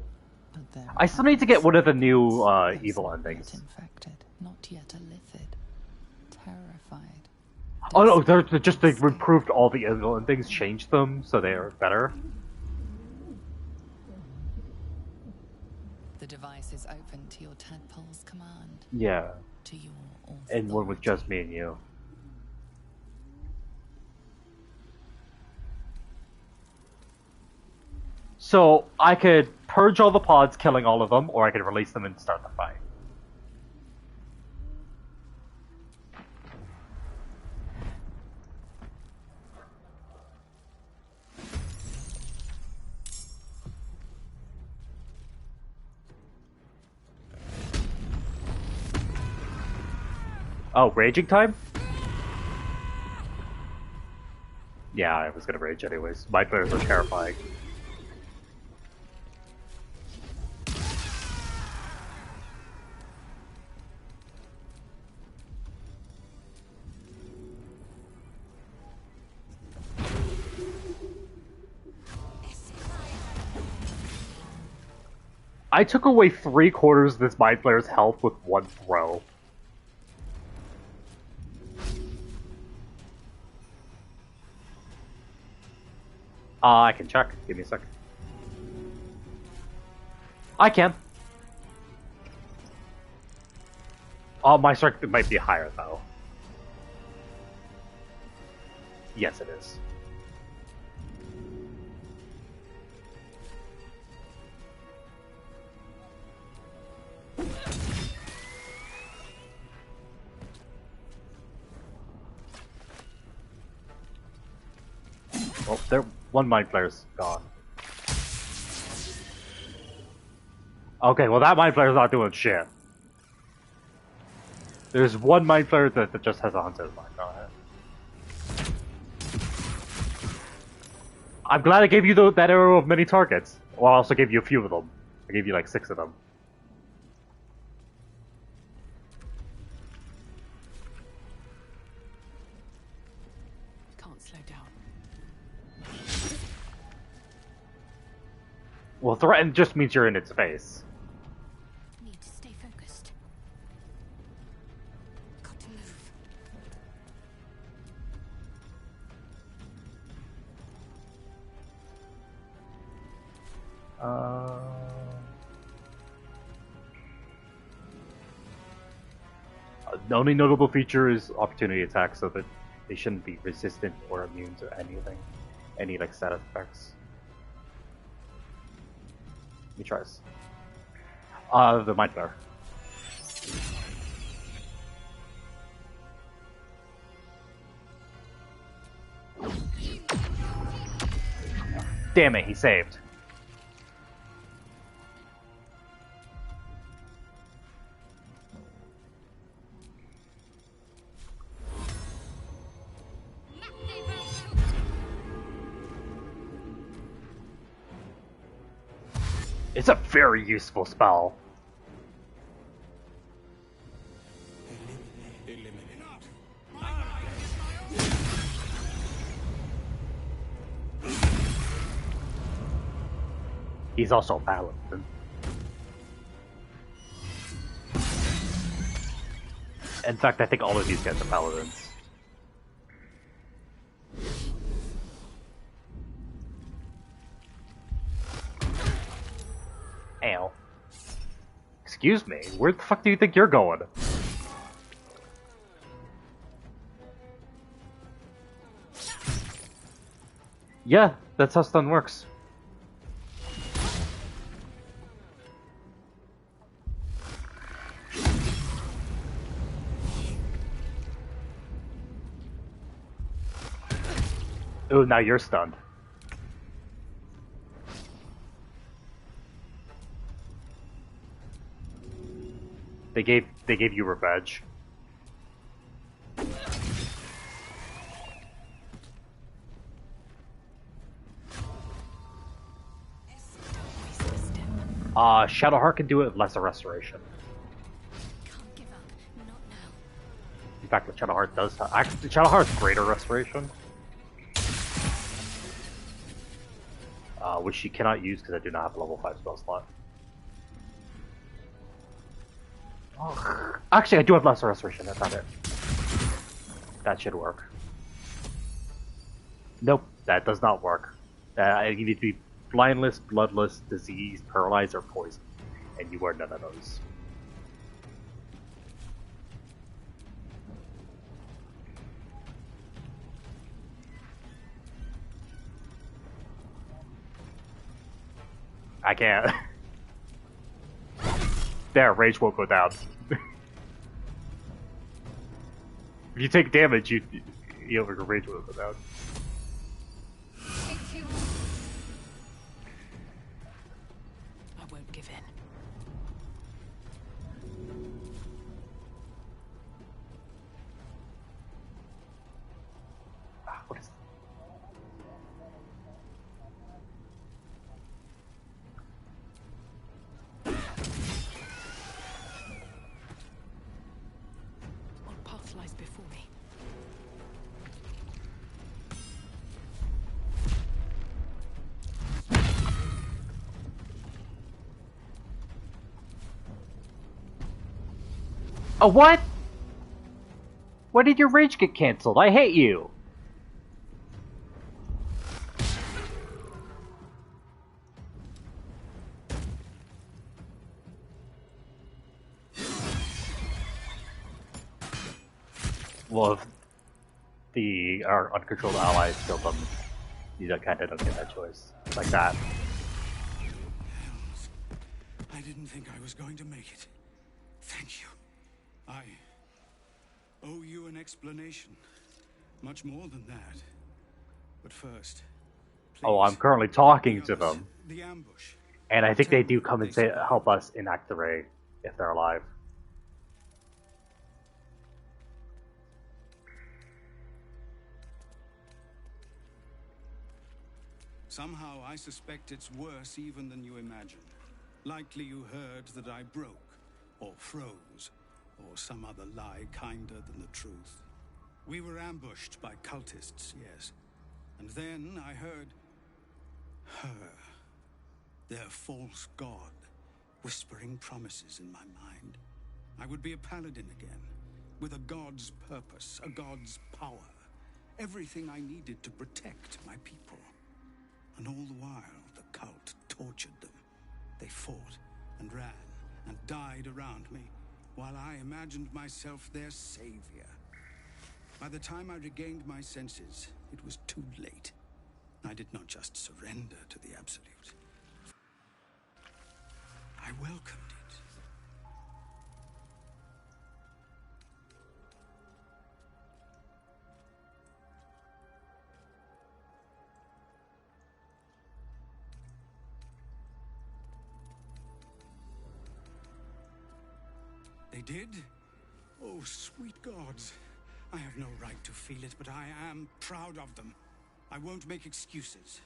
S5: But Their
S1: I still need to get
S5: eyes,
S1: one of the new
S5: those
S1: evil
S5: not
S1: endings.
S5: yet infected, not yet illithid, terrified.
S1: Oh no, they're just they improved all the evil endings, changed them so they are better.
S5: The device is open to your tadpole's command.
S1: Yeah.
S5: To your
S1: And one with just me and you. So I could purge all the pods, killing all of them, or I could release them and start the fight. Oh, raging time? Yeah, I was gonna rage anyways. My players are terrifying. I took away 3/4 of this mind player's health with one throw. I can check. Give me a second. I can. Oh, my strength might be higher though. Yes, it is. Well, there. One mind player's gone. Okay, well that mind player's not doing shit. There's one mind player that just has a hunter's mind on it. I'm glad I gave you that arrow of many targets. Well, I also gave you a few of them. I gave you like 6 of them.
S7: Can't slow down.
S1: Well, threaten just means you're in its face.
S2: Need to stay focused. Got to move.
S1: The only notable feature is opportunity attacks, so that they shouldn't be resistant or immune to anything, any like status effects. Let me try this. The mind flare. Damn it, he saved. It's a very useful spell. He's also a paladin. In fact, I think all of these guys are paladins. Ow. Excuse me, where the fuck do you think you're going? Yeah, that's how stun works. Oh, now you're stunned. They gave you revenge. Shadowheart can do it with lesser restoration.
S2: Can't give up. Not now.
S1: In fact, what Shadowheart does, actually, Shadowheart's greater restoration, which she cannot use because I do not have a level 5 spell slot. Oh, actually, I do have lesser restoration. That's not it. That should work. Nope, that does not work. You need to be blindless, bloodless, diseased, paralyzed, or poisoned. And you are none of those. I can't. There, rage won't go down. If you take damage, your rage won't go down.
S7: I won't give in.
S1: What is?
S7: What path lies before me?
S1: Oh, what? Why did your rage get cancelled? I hate you. Well, if our uncontrolled allies kill them, you kind of don't get that choice. Like that.
S6: Hells. I didn't think I was going to make it. Thank you. I owe you an explanation. Much more than that. But first, please,
S1: Oh, I'm currently talking to
S6: others,
S1: them.
S6: The ambush.
S1: And I think
S6: Tell
S1: they
S6: me
S1: do
S6: what
S1: come and
S6: they said.
S1: help us enact the raid if they're alive.
S6: Somehow I suspect it's worse even than you imagine. Likely you heard that I broke, or froze, or some other lie kinder than the truth. We were ambushed by cultists, yes. And then I heard her, their false god, whispering promises in my mind. I would be a paladin again, with a god's purpose, a god's power. Everything I needed to protect my people. And all the while, the cult tortured them. They fought and ran and died around me, while I imagined myself their savior. By the time I regained my senses, it was too late. I did not just surrender to the Absolute. I welcomed it. They did? Oh, sweet gods. I have no right to feel it, but I am proud of them. I won't make excuses.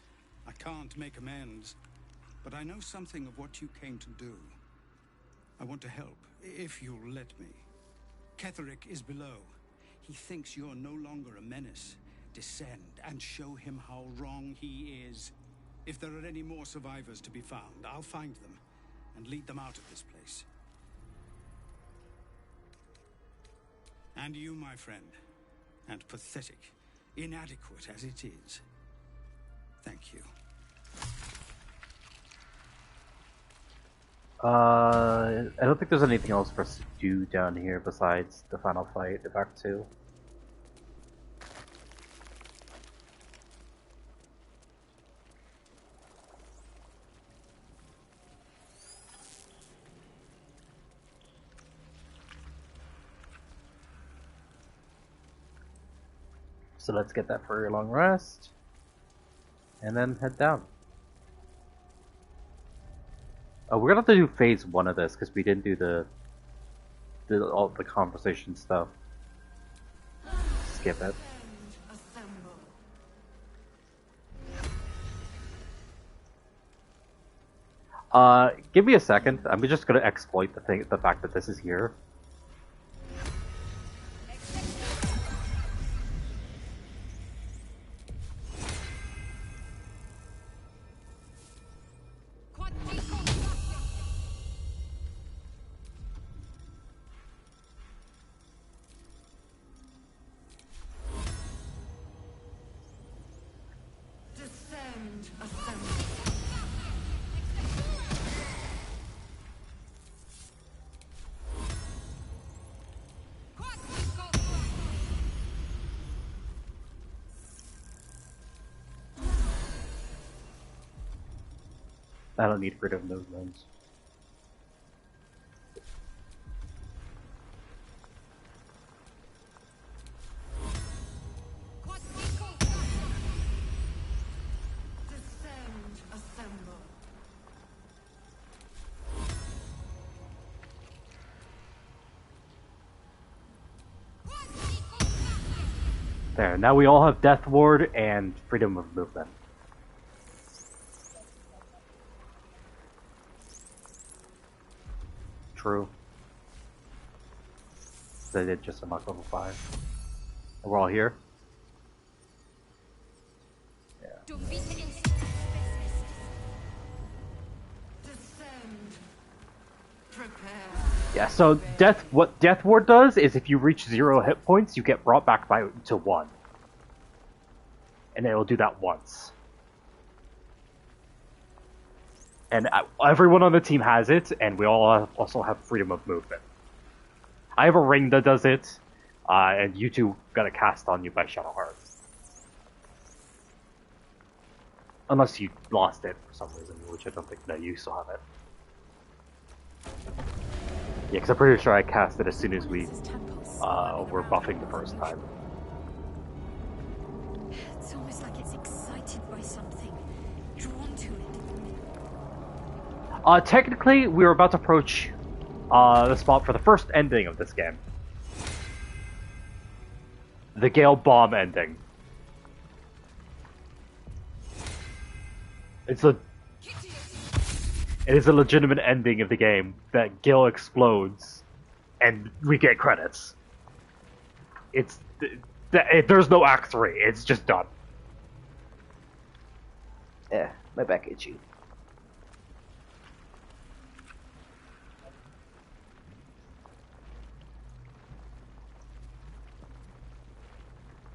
S6: I can't make amends. But I know something of what you came to do. I want to help, if you'll let me. Ketherick is below. He thinks you're no longer a menace. Descend and show him how wrong he is. If there are any more survivors to be found, I'll find them and lead them out of this place. And you, my friend, and pathetic, inadequate as it is, thank you.
S1: I don't think there's anything else for us to do down here besides the final fight, the Act 2. So let's get that for a long rest, and then head down. We're gonna have to do phase 1 of this because we didn't do all the conversation stuff. Skip it. Give me a second. I'm just gonna exploit the fact that this is here.
S8: assemble.
S1: I don't need freedom movement.
S8: Descend, assemble.
S1: There, now we all have Death Ward and freedom of movement. True. They did just unlock level 5. We're all here? Yeah.
S8: Descend. Prepare.
S1: Yeah, so what Death Ward does is if you reach 0 hit points, you get brought back to 1. And it will do that once. And everyone on the team has it, and we all also have freedom of movement. I have a ring that does it, and you two got a cast on you by Shadowheart. Unless you lost it for some reason, which I don't think. No, you still have it. Yeah, because I'm pretty sure I cast it as soon as we were buffing the first time.
S2: It's almost like it's excited by something, drawn to it.
S1: Technically, we were about to approach the spot for the first ending of this game. The Gale Bomb ending. It is a legitimate ending of the game that Gale explodes, and we get credits. There's no Act 3. It's just done. Yeah, my back itchy.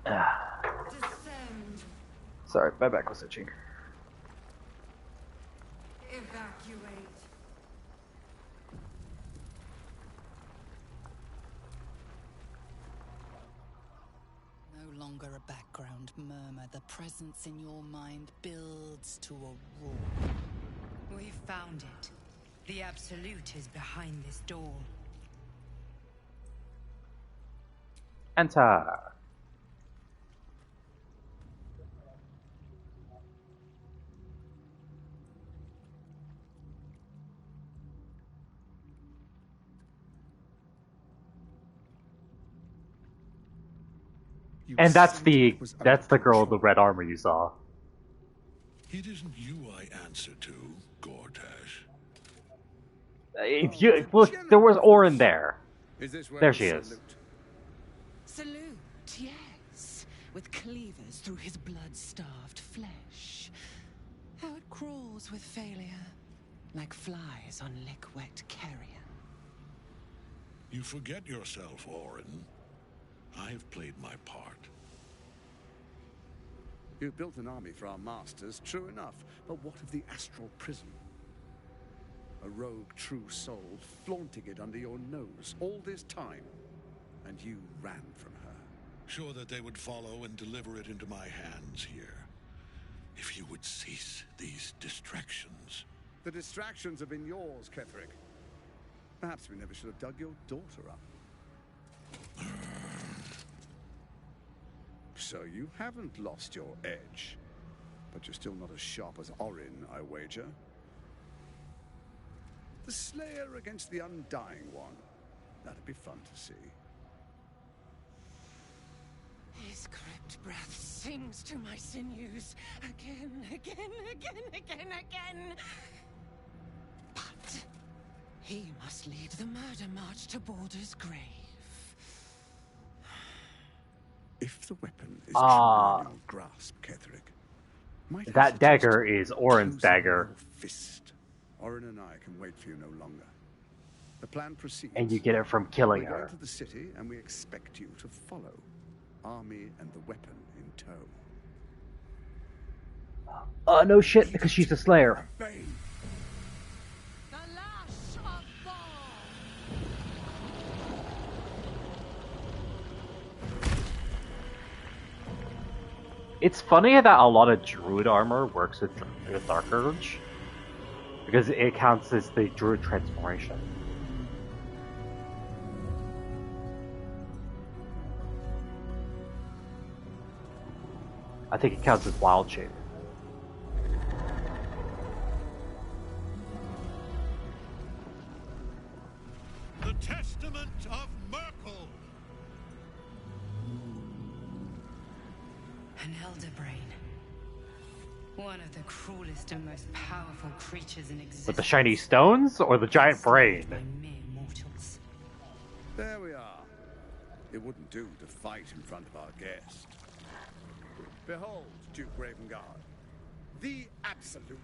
S8: Descend.
S1: Sorry, my back was itching.
S8: Evacuate.
S5: No longer a background murmur. The presence in your mind builds to a roar.
S4: We found it. The Absolute is behind this door.
S1: Enter. And that's the girl in the red armor you saw.
S12: It isn't you I answer to, Gortash.
S1: Look, there was Orin there. There she is.
S7: Salute, yes. With cleavers through his blood-starved flesh. How it crawls with failure, like flies on lick-wet carrion.
S12: You forget yourself, Orin. I have played my part.
S13: You built an army for our masters, true enough. But what of the astral prison? A rogue true soul flaunting it under your nose all this time. And you ran from her.
S12: Sure that they would follow and deliver it into my hands here. If you would cease these distractions.
S13: The distractions have been yours, Ketherick. Perhaps we never should have dug your daughter up. So you haven't lost your edge. But you're still not as sharp as Orin, I wager. The Slayer against the Undying One. That'd be fun to see.
S7: His crypt breath sings to my sinews. Again, again, again, again, again. But he must lead the murder march to Baldur's grave.
S13: If the weapon is truly in your grasp, Ketherick,
S1: that dagger is Orin's dagger.
S13: Fist. Orin and I can wait for you no longer. The plan proceeds.
S1: And you get it from killing
S13: we
S1: her.
S13: go to the city, and we expect you to follow. Army and the weapon in tow.
S1: No shit, because she's a Slayer. It's funny that a lot of Druid armor works with Dark Urge, because it counts as the Druid transformation. I think it counts as Wild Shape.
S12: The Testament of Merkel!
S4: An elder brain. One of the cruelest and most powerful creatures in existence.
S1: With the shiny stones or the giant brain?
S13: There we are. It wouldn't do to fight in front of our guest. Behold, Duke Ravengard, the Absolute.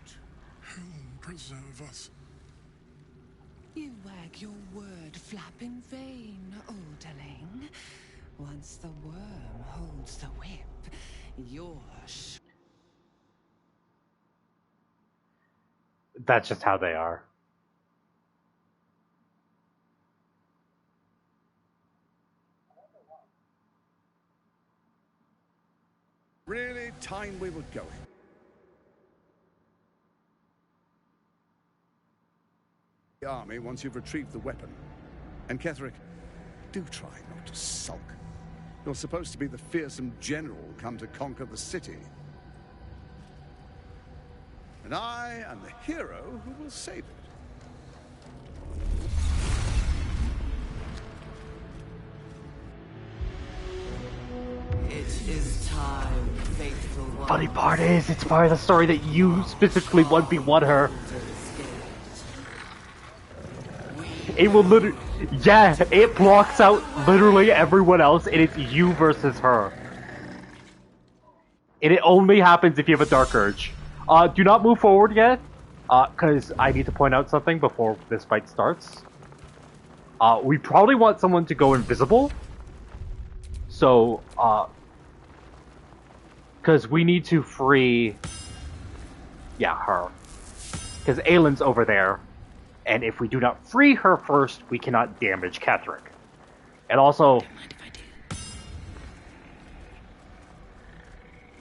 S12: Whom preserve us?
S7: You wag your word flap in vain, Alderling. Once the worm holds the whip, you're
S1: That's just how they are.
S13: Really, time we were going. The army once you've retrieved the weapon. And Ketherick, do try not to sulk. You're supposed to be the fearsome general come to conquer the city. And I am the hero who will save it.
S8: It is time, faithful one.
S1: Funny part is, it's part of the story that you specifically 1v1 her. It will literally, yeah, it blocks out literally everyone else, and it's you versus her. And it only happens if you have a Dark Urge. Do not move forward yet, because I need to point out something before this fight starts. We probably want someone to go invisible. So, because we need to free, yeah, her. Because Aylin's over there, and if we do not free her first, we cannot damage Ketherick. And also,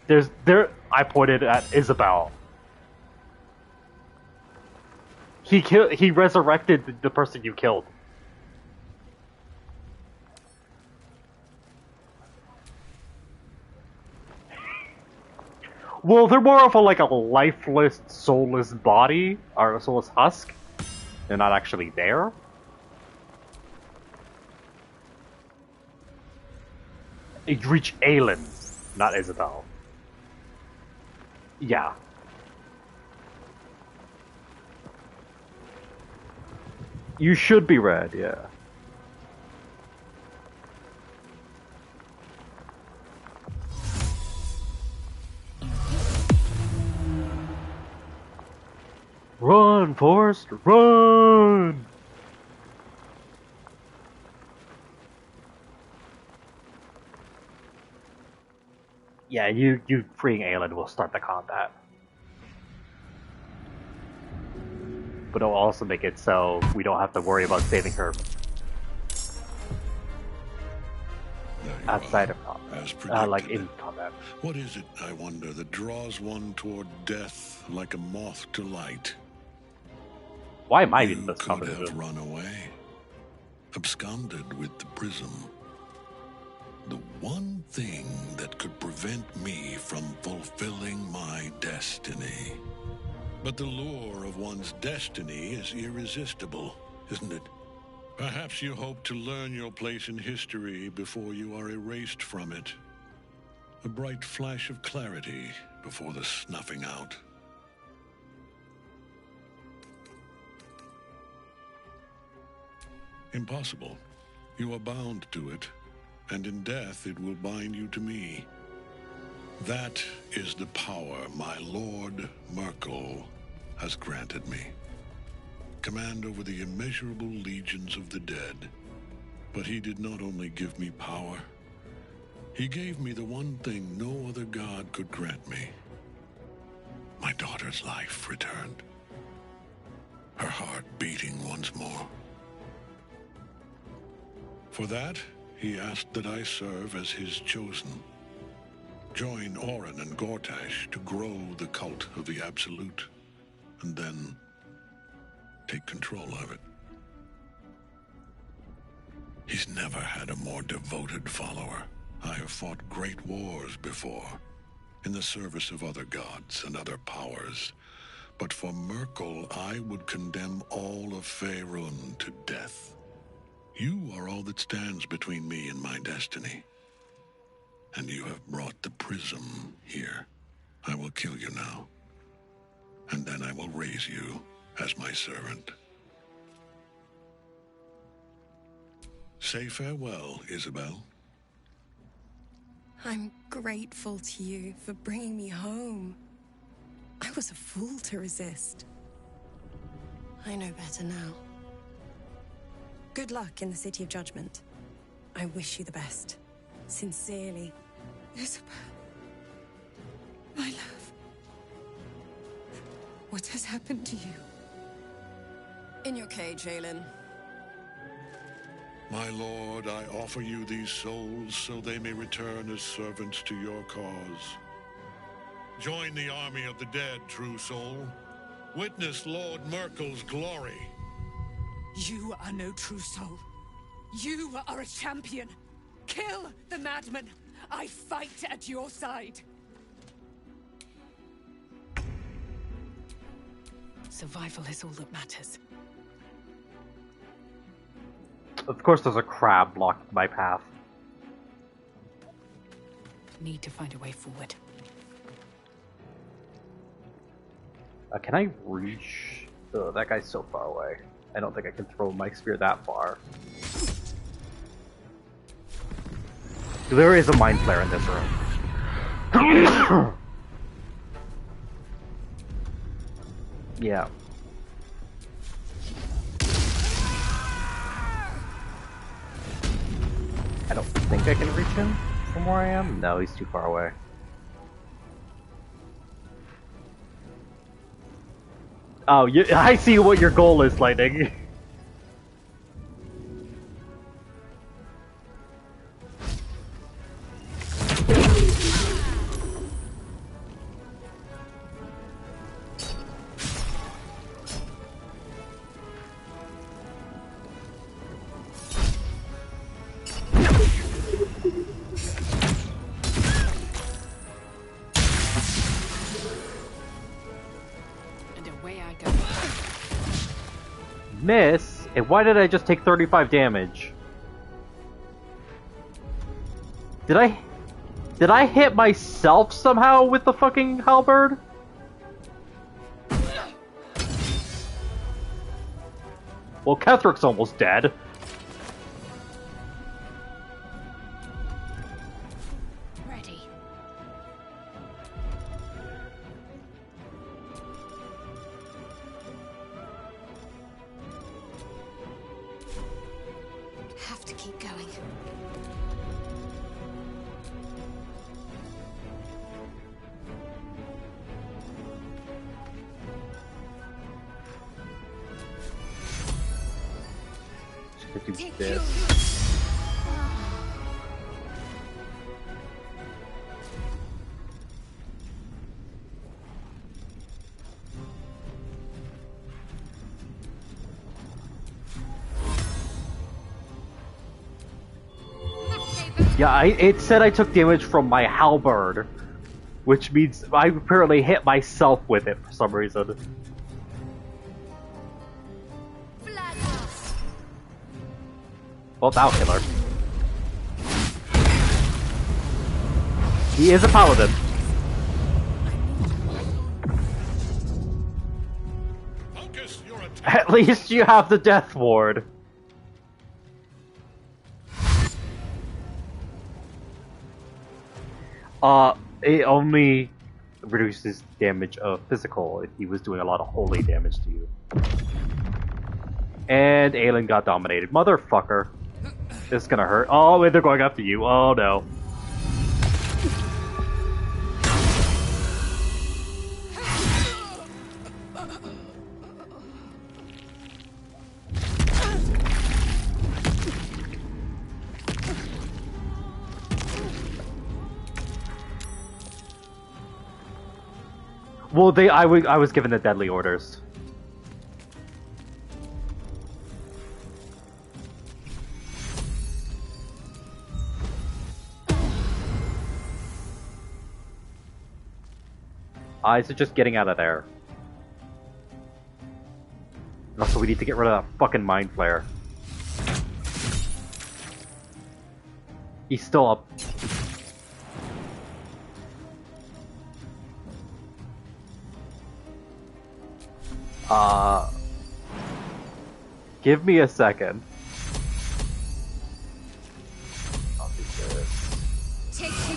S1: I pointed at Isabel. He resurrected the person you killed. Well, they're more of a lifeless, soulless body, or a soulless husk. They're not actually there. You reach Aylin, not Isabel. Yeah. You should be red, yeah. Run, Forrest, run! Yeah, you freeing Aylin will start the combat. But it'll also make it so we don't have to worry about saving her outside of combat, in combat.
S12: What is it, I wonder, that draws one toward death like a moth to light?
S1: Why am I
S12: you
S1: in this
S12: could have run away, absconded with the prism. The one thing that could prevent me from fulfilling my destiny. But the lure of one's destiny is irresistible, isn't it? Perhaps you hope to learn your place in history before you are erased from it. A bright flash of clarity before the snuffing out. Impossible. You are bound to it, and in death it will bind you to me. That is the power my Lord Merkel has granted me. Command over the immeasurable legions of the dead. But he did not only give me power, he gave me the one thing no other god could grant me. my daughter's life returned, her heart beating once more. For that, he asked that I serve as his chosen. Join Orin and Gortash to grow the cult of the Absolute, and then take control of it. He's never had a more devoted follower. I have fought great wars before, in the service of other gods and other powers. But for Merkel, I would condemn all of Faerun to death. You are all that stands between me and my destiny. And you have brought the prism here. I will kill you now. And then I will raise you as my servant. Say farewell, Isabel.
S11: I'm grateful to you for bringing me home. I was a fool to resist. I know better now. Good luck in the City of Judgment. I wish you the best. Sincerely,
S10: Isabel. My love. What has happened to you?
S11: In your cage, Aelin.
S12: My lord, I offer you these souls so they may return as servants to your cause. Join the army of the dead, true soul. Witness Lord Merkel's glory.
S7: You are no true soul. You are a champion. Kill the madman. I fight at your side. Survival is all that matters.
S1: Of course there's a crab blocking my path.
S7: Need to find a way forward.
S1: Can I reach... Oh, that guy's so far away. I don't think I can throw my spear that far. There is a mind flare in this room. Yeah. I don't think I can reach him from where I am. No, he's too far away. Oh, I see what your goal is, Lightning. Miss? And why did I just take 35 damage? Did I hit myself somehow with the fucking halberd? Well, Kethric's almost dead.
S4: Ready.
S2: Have to keep going.
S1: Just do this. Yeah, it said I took damage from my halberd, which means I apparently hit myself with it for some reason. Well, that'll kill her. He is a paladin. At least you have the death ward. It only reduces damage of physical if he was doing a lot of holy damage to you. And Aelin got dominated. Motherfucker. This is gonna hurt. Oh, wait, they're going after you. Oh no. Well, I was given the deadly orders. So just getting out of there. Also, we need to get rid of that fucking mind flare. He's still up. Give me a second. I'll do this.
S2: Take two.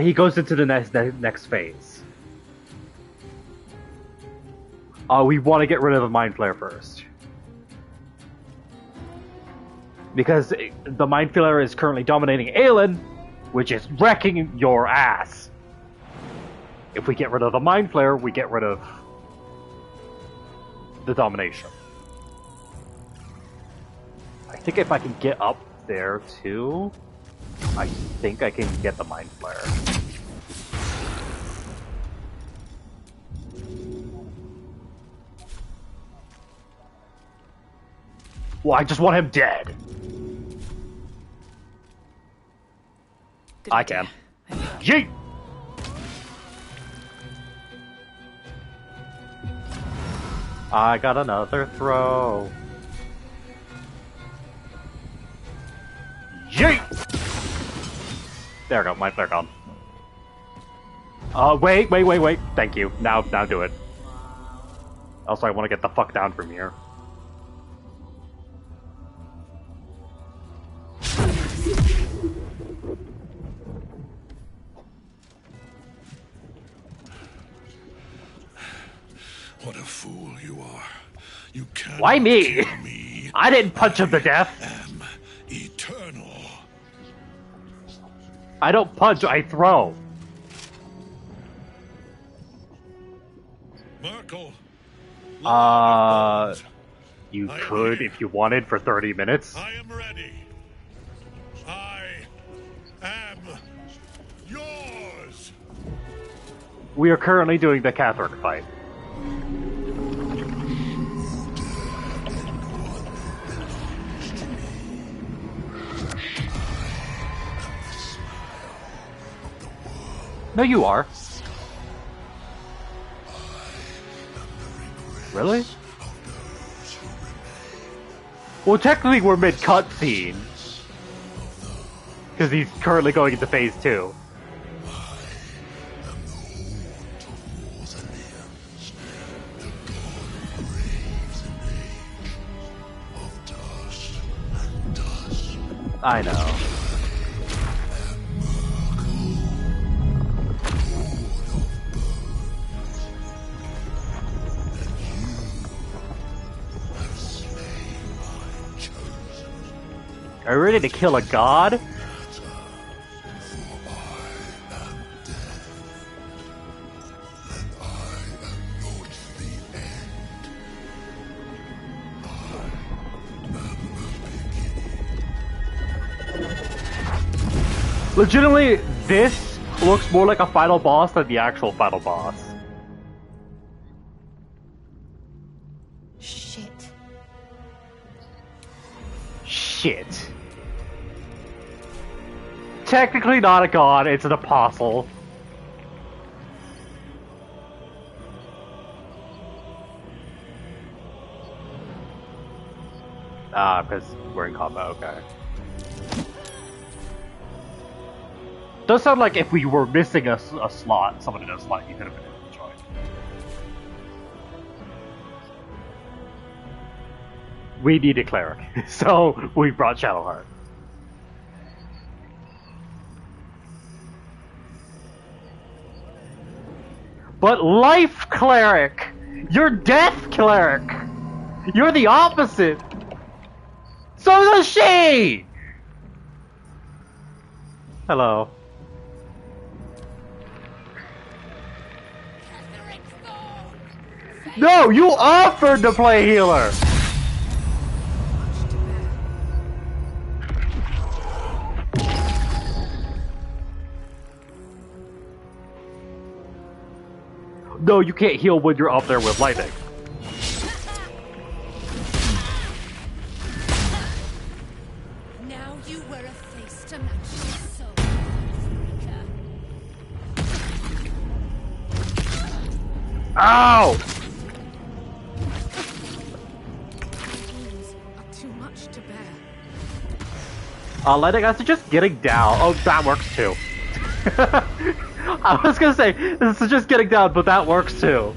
S1: He goes into the next phase. We want to get rid of the mind flare first. Because the mind flare is currently dominating Aelin, which is wrecking your ass. If we get rid of the mind flare, we get rid of the domination. I think if I can get up there too, I think I can get the mind flare. Well, I just want him dead.
S7: Good
S1: I
S7: idea.
S1: can. Yeet! I got another throw. Yeet! There we go, my flare gone. Wait. Thank you. Now do it. Also, I want to get the fuck down from here.
S12: What a fool you are. You can't.
S1: Why me?
S12: kill me.
S1: I didn't punch him to death.
S12: Am eternal.
S1: I don't punch, I throw.
S12: Merkel.
S1: You could if you wanted for 30 minutes.
S12: I am ready. I am yours.
S1: We are currently doing the Catholic fight. No, you are. Really? Well, technically we're mid-cutscene. Because he's currently going into phase 2. I know. Are you ready to kill a god? Legitimately, this looks more like a final boss than the actual final boss.
S2: Shit.
S1: Shit. Technically not a god, it's an apostle. Because we're in combat, okay. Does sound like if we were missing a slot, someone in a slot, you could have been joined. We need a cleric, so we brought Shadowheart. But life cleric! You're death cleric! You're the opposite! So is she! Hello. No, you offered to play healer! No, you can't heal when you're up there with lightning.
S10: Now you wear a face to match your soul, freaker.
S1: Ow!
S10: Wounds are too much to bear.
S1: Lightning, I suggest getting down. Oh, that works too. I was gonna say, this is just getting down, but that works too.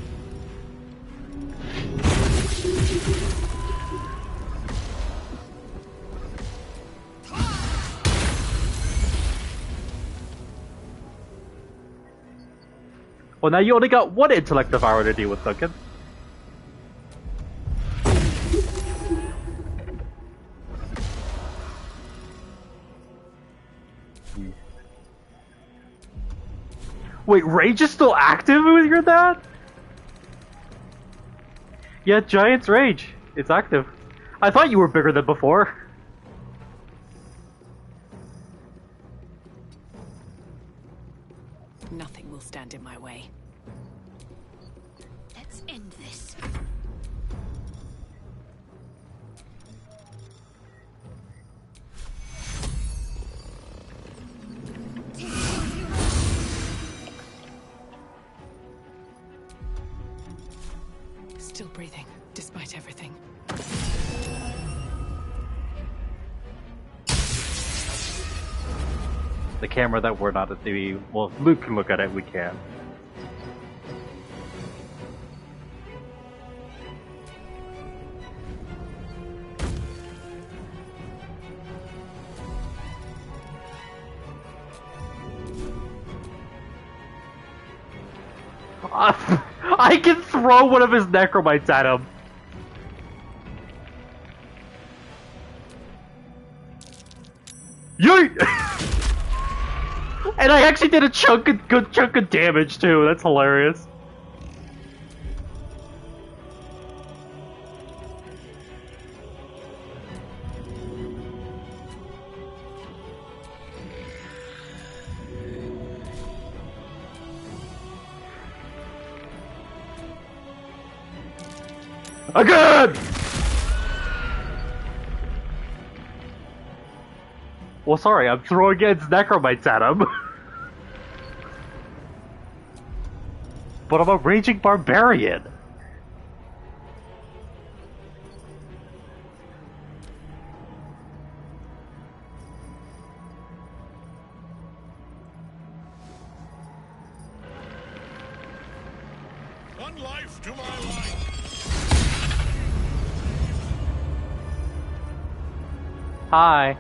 S1: Well, now you only got one intellect devourer to deal with, Duncan. Wait, Rage is still active with your dad? Yeah, Giant's Rage. It's active. I thought you were bigger than before.
S7: Nothing will stand in my way.
S10: Let's end this.
S7: Still breathing, despite everything.
S1: The camera that we're not at the... Well, if Luke can look at it, we can. I can throw one of his necromites at him. Yeet! And I actually did a good chunk of damage too. That's hilarious. Again! Well, sorry, I'm throwing against necromites at him. But I'm a raging barbarian.
S12: One life to my life.
S1: Hi.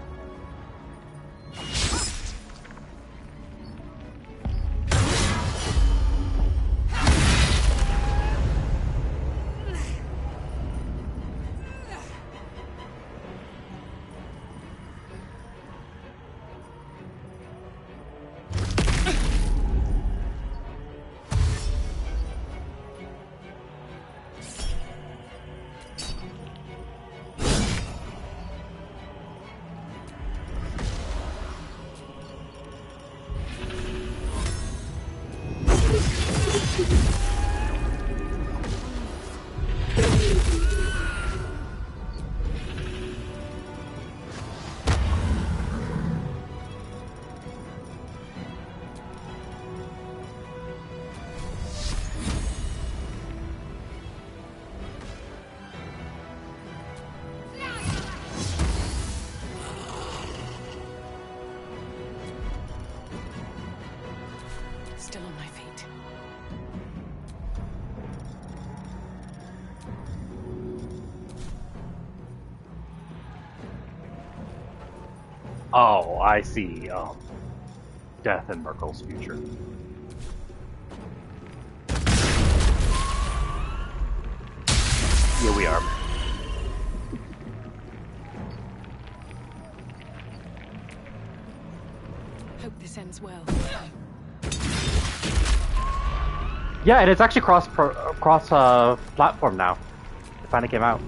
S7: Still on my feet.
S1: Oh, I see. Death and Merkel's future. Here we are.
S7: Hope this ends well.
S1: Yeah, and it's actually cross cross platform now. It finally came out.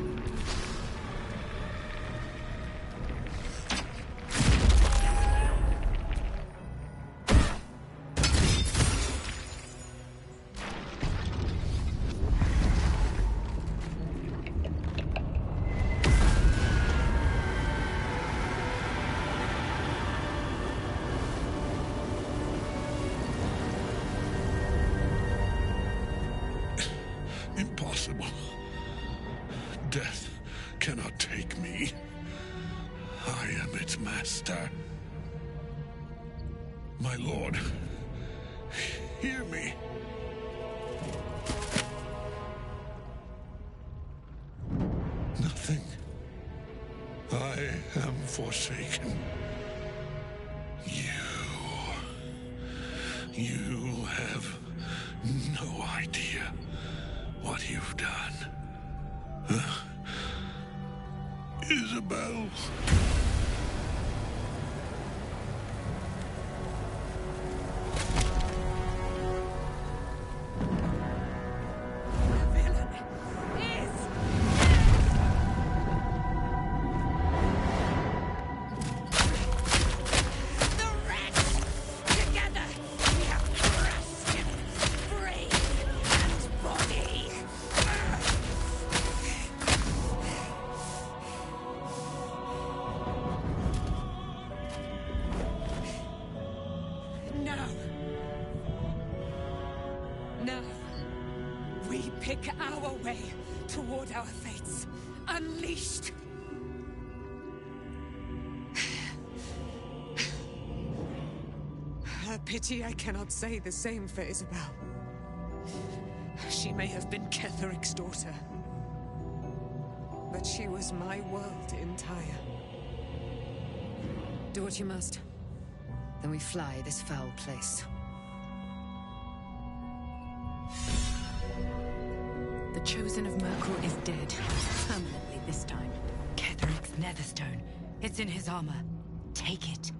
S12: Impossible. Death cannot take me. I am its master. My lord, hear me. Nothing. I am forsaken. You have no idea what you've done. Isabel.
S7: No. We pick our way toward our fates. Unleashed. A pity I cannot say the same for Isabel. She may have been Ketheric's daughter, but she was my world entire.
S4: Do what you must. Then we fly this foul place.
S7: The Chosen of Merkel is dead. Permanently this time.
S4: Ketheric's Netherstone. It's in his armor. Take it.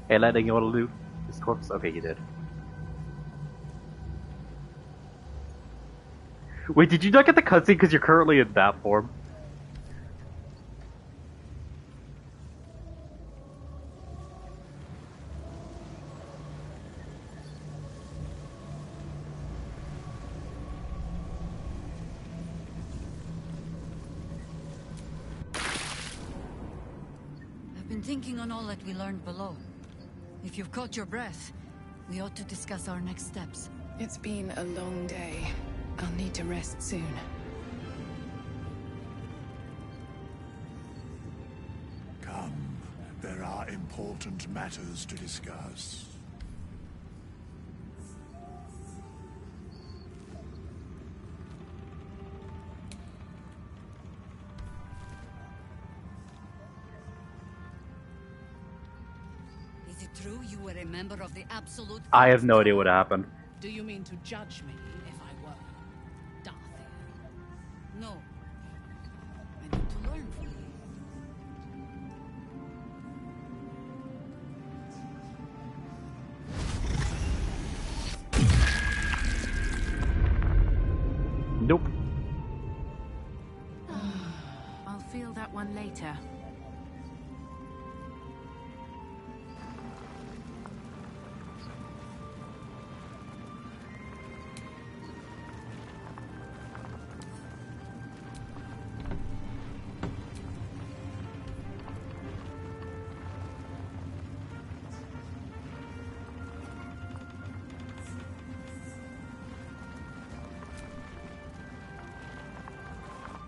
S1: Hey, Lightning, you want to loot this corpse? Okay, you did. Wait, did you not get the cutscene because you're currently in that form?
S14: I've been thinking on all that we learned below. If you've caught your breath, we ought to discuss our next steps.
S15: It's been a long day. I'll need to rest soon.
S16: Come, there are important matters to discuss.
S14: Is it true you were a member of the Absolute?
S1: I have no idea what happened.
S7: Do you mean to judge me if I were Darthy?
S14: No. I need to learn from you.
S1: Nope.
S17: I'll feel that one later.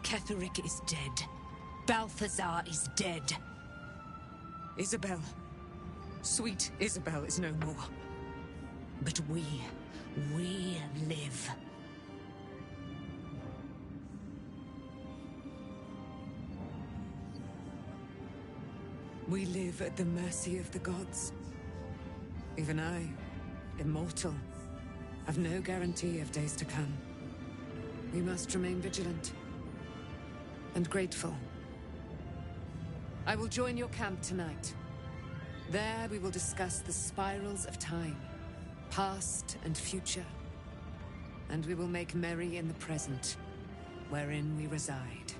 S7: Ketheric is dead. Balthazar is dead. Isabel. Sweet Isabel is no more. But we live. We live at the mercy of the gods. Even I, immortal, have no guarantee of days to come. We must remain vigilant and grateful. I will join your camp tonight. There we will discuss the spirals of time, past and future, and we will make merry in the present, wherein we reside.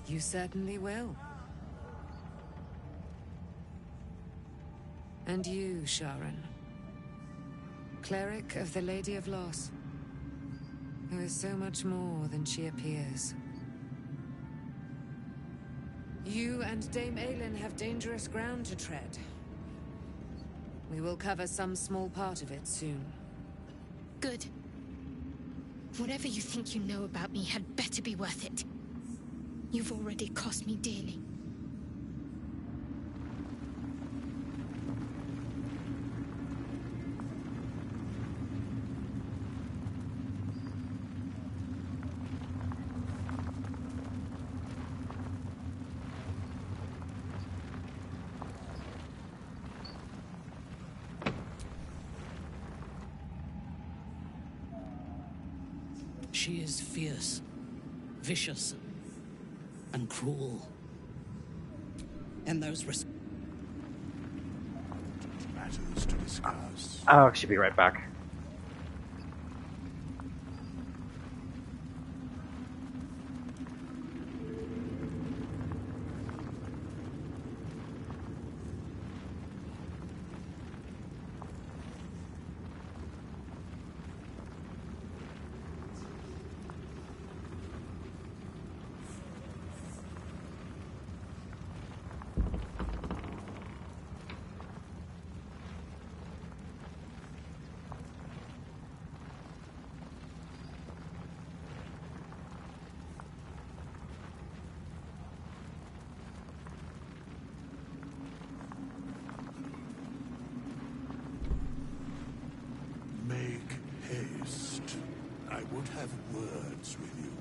S7: You certainly will. And you, Sharon, cleric of the Lady of Loss, who is so much more than she appears. You and Dame Aylin have dangerous ground to tread. We will cover some small part of it soon.
S2: Good. Whatever you think you know about me had better be worth it. You've already cost me dearly.
S18: She is fierce, vicious, and cruel. And those
S16: matters to discuss.
S1: I'll actually be right back.
S16: I would have words with you.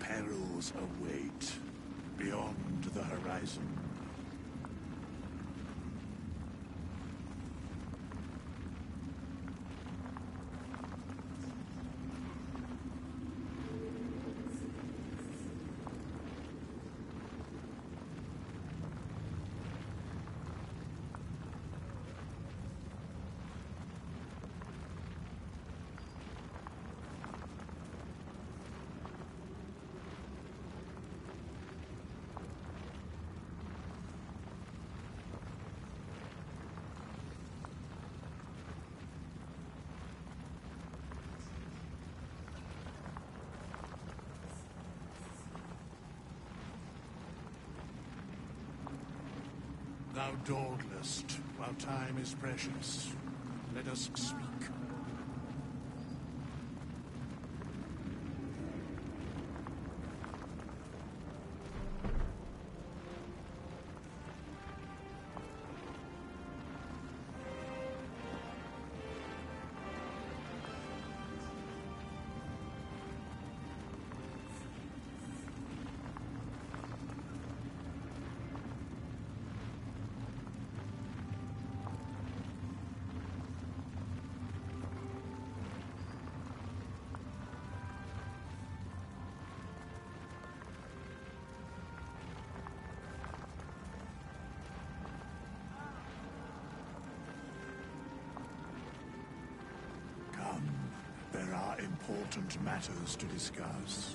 S16: Perils await beyond the horizon. Thou dawdlest, while time is precious. Let us speak. There are important matters to discuss.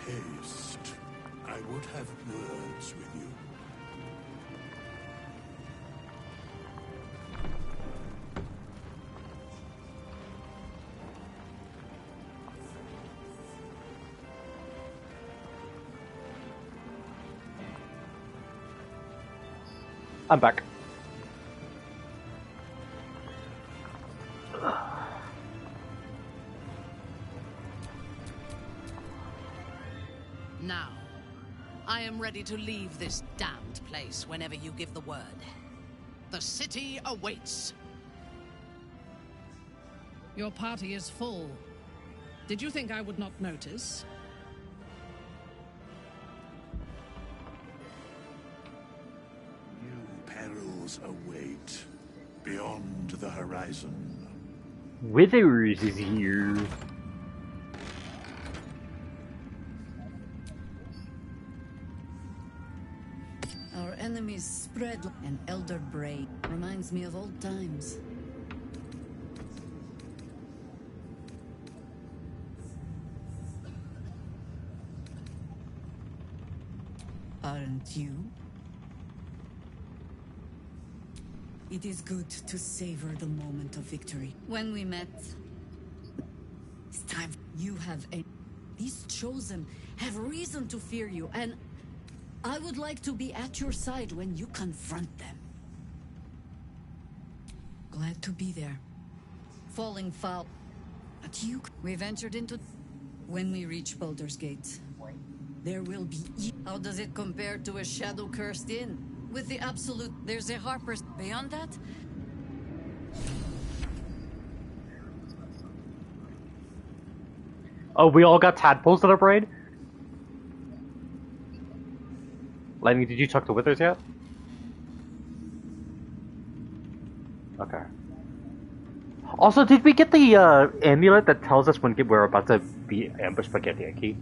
S16: haste. I would have words with you.
S1: I'm back.
S18: Now, I am ready to leave this damned place whenever you give the word. The city awaits. Your party is full. Did you think I would not notice?
S16: New perils await beyond the horizon.
S1: Withers is here.
S14: Our enemies spread an elder braid. Reminds me of old times. Aren't you? It is good to savor the moment of victory. When we met, it's time. You have a... These chosen have reason to fear you, and I would like to be at your side when you confront them. Glad to be there. Falling foul. But you... We ventured into... When we reach Baldur's Gate, there will be... How does it compare to a shadow-cursed inn? With the absolute... There's a Harper's... Beyond that?
S1: Oh, we all got tadpoles in our brain? Lightning, did you talk to Withers yet? Okay. Also, did we get the amulet that tells us when we're about to be ambushed by Githyanki?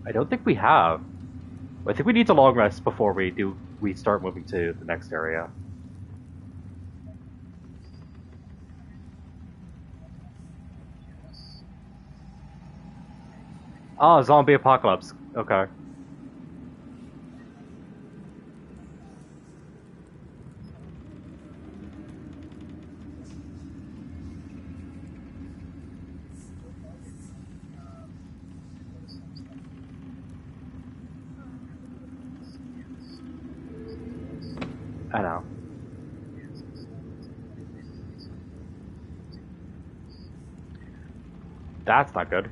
S1: I don't think we have. I think we need to long rest before we start moving to the next area. Oh, zombie apocalypse. Okay. I know. That's not good.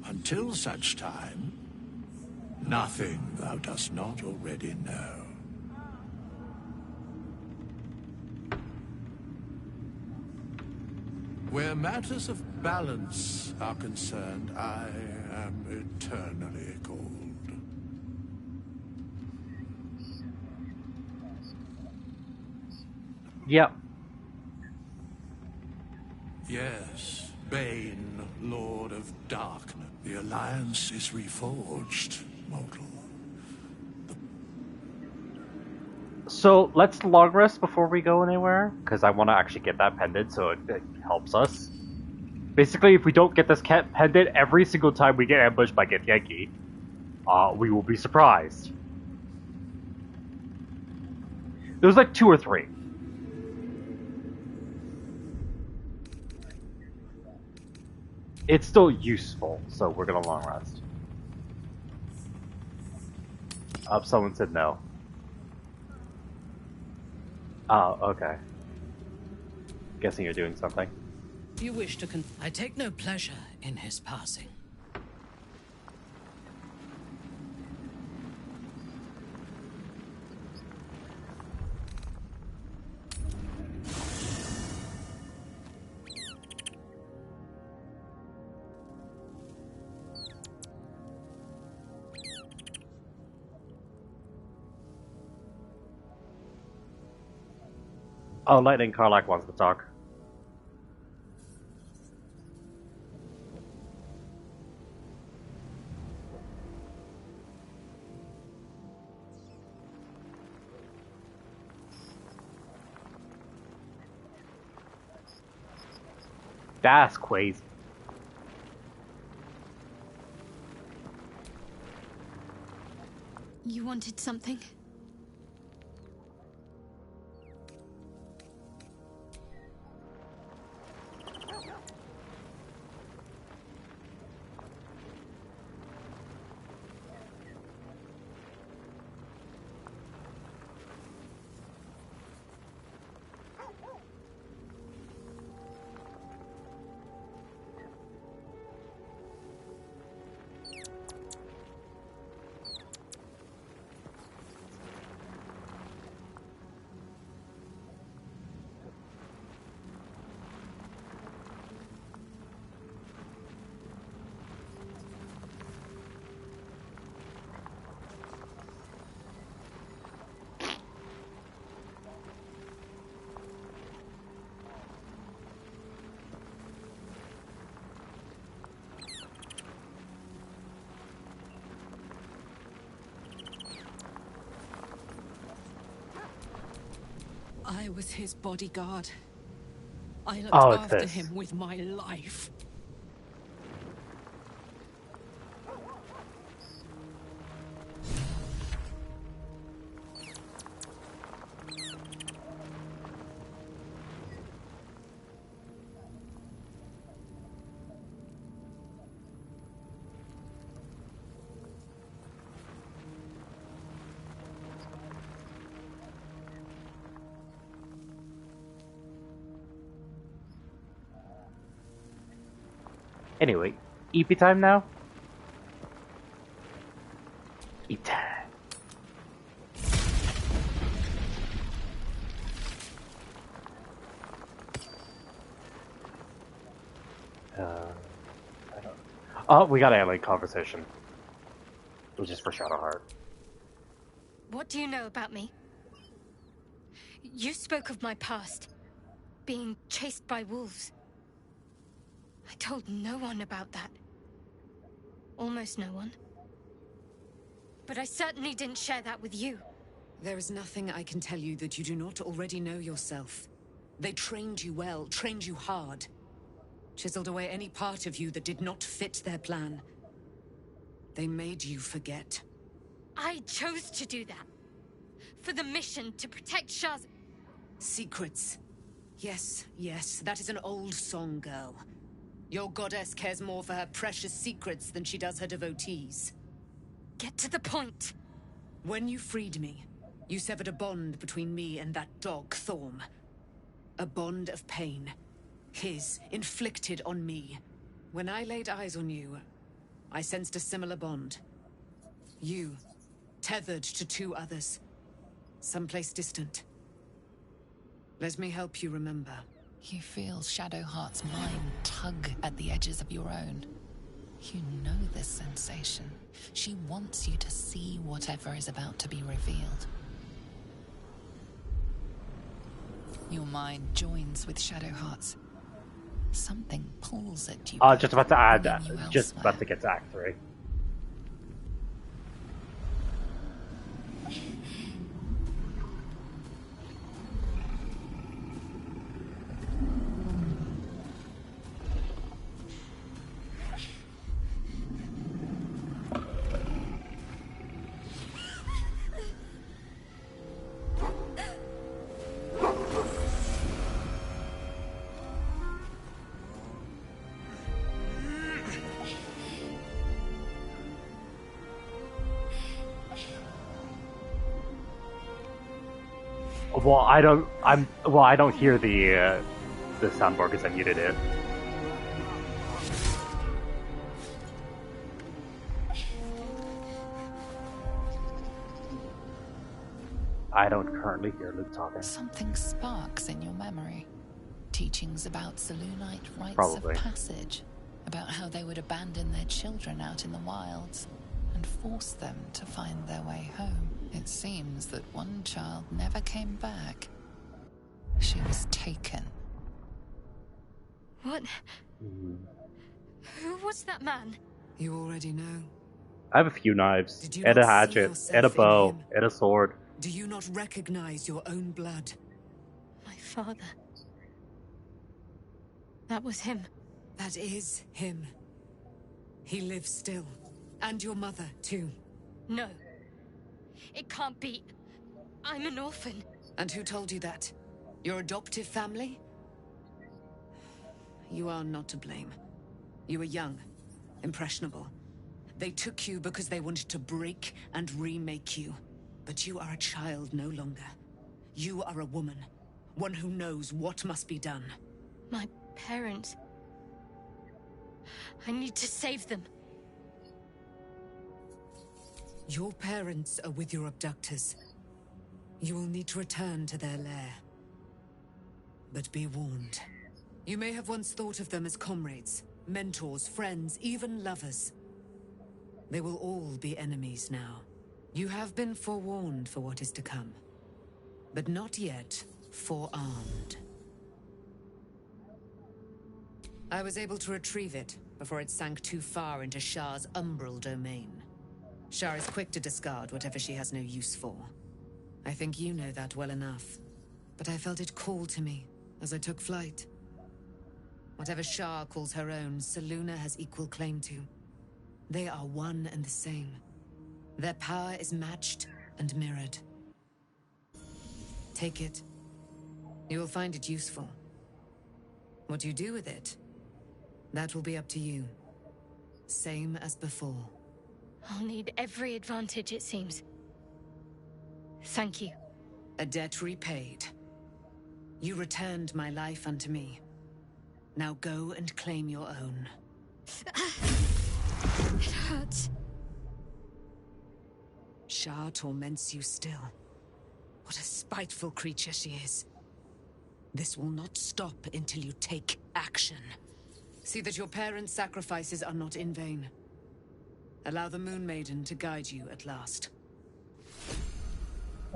S16: Until such time, nothing thou dost not already know. Where matters of balance are concerned, I am eternally cold.
S1: Yep.
S16: Yes, Bane, Lord of Darkness. The Alliance is reforged, mortal.
S1: So let's long rest before we go anywhere, because I want to actually get that pendant so it helps us. Basically, if we don't get this pendant every single time we get ambushed by Githyanki, we will be surprised. There's like 2 or 3. It's still useful, so we're gonna long rest. Someone said no. Oh, okay. Guessing you're doing something.
S18: You wish to I take no pleasure in his passing.
S1: Oh, Lightning Carlac wants to talk. That's crazy.
S2: You wanted something?
S7: I was his bodyguard. I looked
S1: Oh, it's
S7: after
S1: this.
S7: him with my life.
S1: Anyway, EP time now? Eat time. Oh, we got an alien conversation. Which is for Shadowheart.
S2: What do you know about me? You spoke of my past. Being chased by wolves. I told no one about that. Almost no one. But I certainly didn't share that with you.
S19: There is nothing I can tell you that you do not already know yourself. They trained you well, trained you hard. Chiseled away any part of you that did not fit their plan. They made you forget.
S2: I chose to do that. For the mission to protect Shaz.
S19: Secrets. Yes, yes, that is an old song, girl. Your goddess cares more for her precious secrets than she does her devotees.
S2: Get to the point.
S19: When you freed me, you severed a bond between me and that dog, Thorm. A bond of pain. His, inflicted on me. When I laid eyes on you, I sensed a similar bond. You, tethered to two others. Someplace distant. Let me help you remember.
S5: You feel Shadowheart's mind tug at the edges of your own. You know this sensation. She wants you to see whatever is about to be revealed. Your mind joins with Shadowheart's. Something pulls at you.
S1: Just about to add, just about to get to Act 3. Well, I don't hear the soundboard because I muted it. I don't currently hear Luke talking.
S5: Something sparks in your memory. Teachings about Selûnite rites
S1: Probably.
S5: of passage, about how they would abandon their children out in the wilds and force them to find their way home. It seems that one child never came back. She was taken.
S2: What? Who was that man?
S19: You already know.
S1: I have a few knives,
S19: Did you
S1: and a
S19: not see
S1: hatchet,
S19: yourself
S1: and a
S19: in
S1: bow,
S19: him?
S1: and a sword.
S19: Do you not recognize your own blood?
S2: My father. That was him.
S19: That is him. He lives still. And your mother, too.
S2: No. It can't be. I'm an orphan.
S19: And who told you that? Your adoptive family? You are not to blame. You were young, impressionable. They took you because they wanted to break and remake you. But you are a child no longer. You are a woman. One who knows what must be done.
S2: My parents. I need to save them.
S19: Your parents are with your abductors. You will need to return to their lair. But be warned. You may have once thought of them as comrades, mentors, friends, even lovers. They will all be enemies now. You have been forewarned for what is to come, but not yet forearmed. I was able to retrieve it before it sank too far into Shah's umbral domain. Shah is quick to discard whatever she has no use for. I think you know that well enough. But I felt it call to me as I took flight. Whatever Shah calls her own, Selûne has equal claim to. They are one and the same. Their power is matched and mirrored. Take it. You will find it useful. What you do with it, that will be up to you. Same as before.
S2: I'll need every advantage, it seems. Thank you.
S19: A debt repaid. You returned my life unto me. Now go and claim your own.
S2: It hurts.
S19: Shah torments you still. What a spiteful creature she is. This will not stop until you take action. See that your parents' sacrifices are not in vain. Allow the Moon Maiden to guide you at last.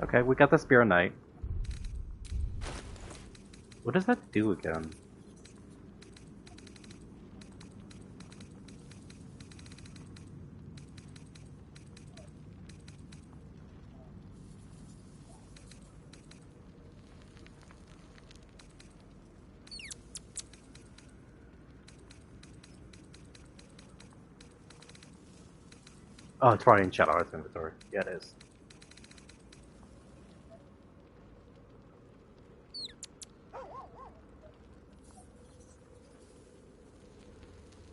S1: Okay, we got the Spear Knight. What does that do again? Oh, it's probably in Shadowheart's inventory. Yeah, it is.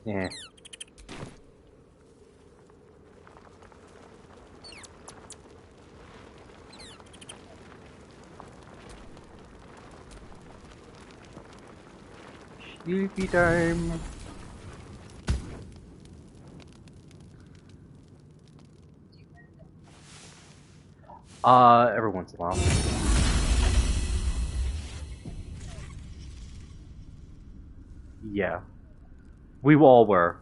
S1: Yeah. Sleepy time. Every once in a while. Yeah. We all were.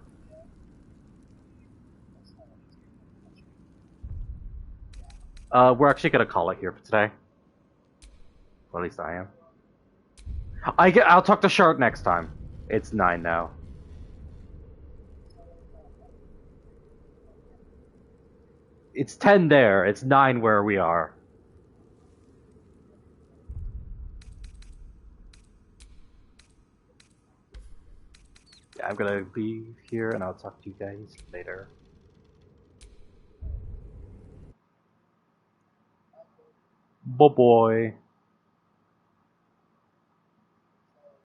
S1: We're actually gonna call it here for today. Or at least I am. I'll talk to Shard next time. It's 9 now. It's 10 there. It's 9 where we are. Yeah, I'm gonna leave here and I'll talk to you guys later. Bye-bye.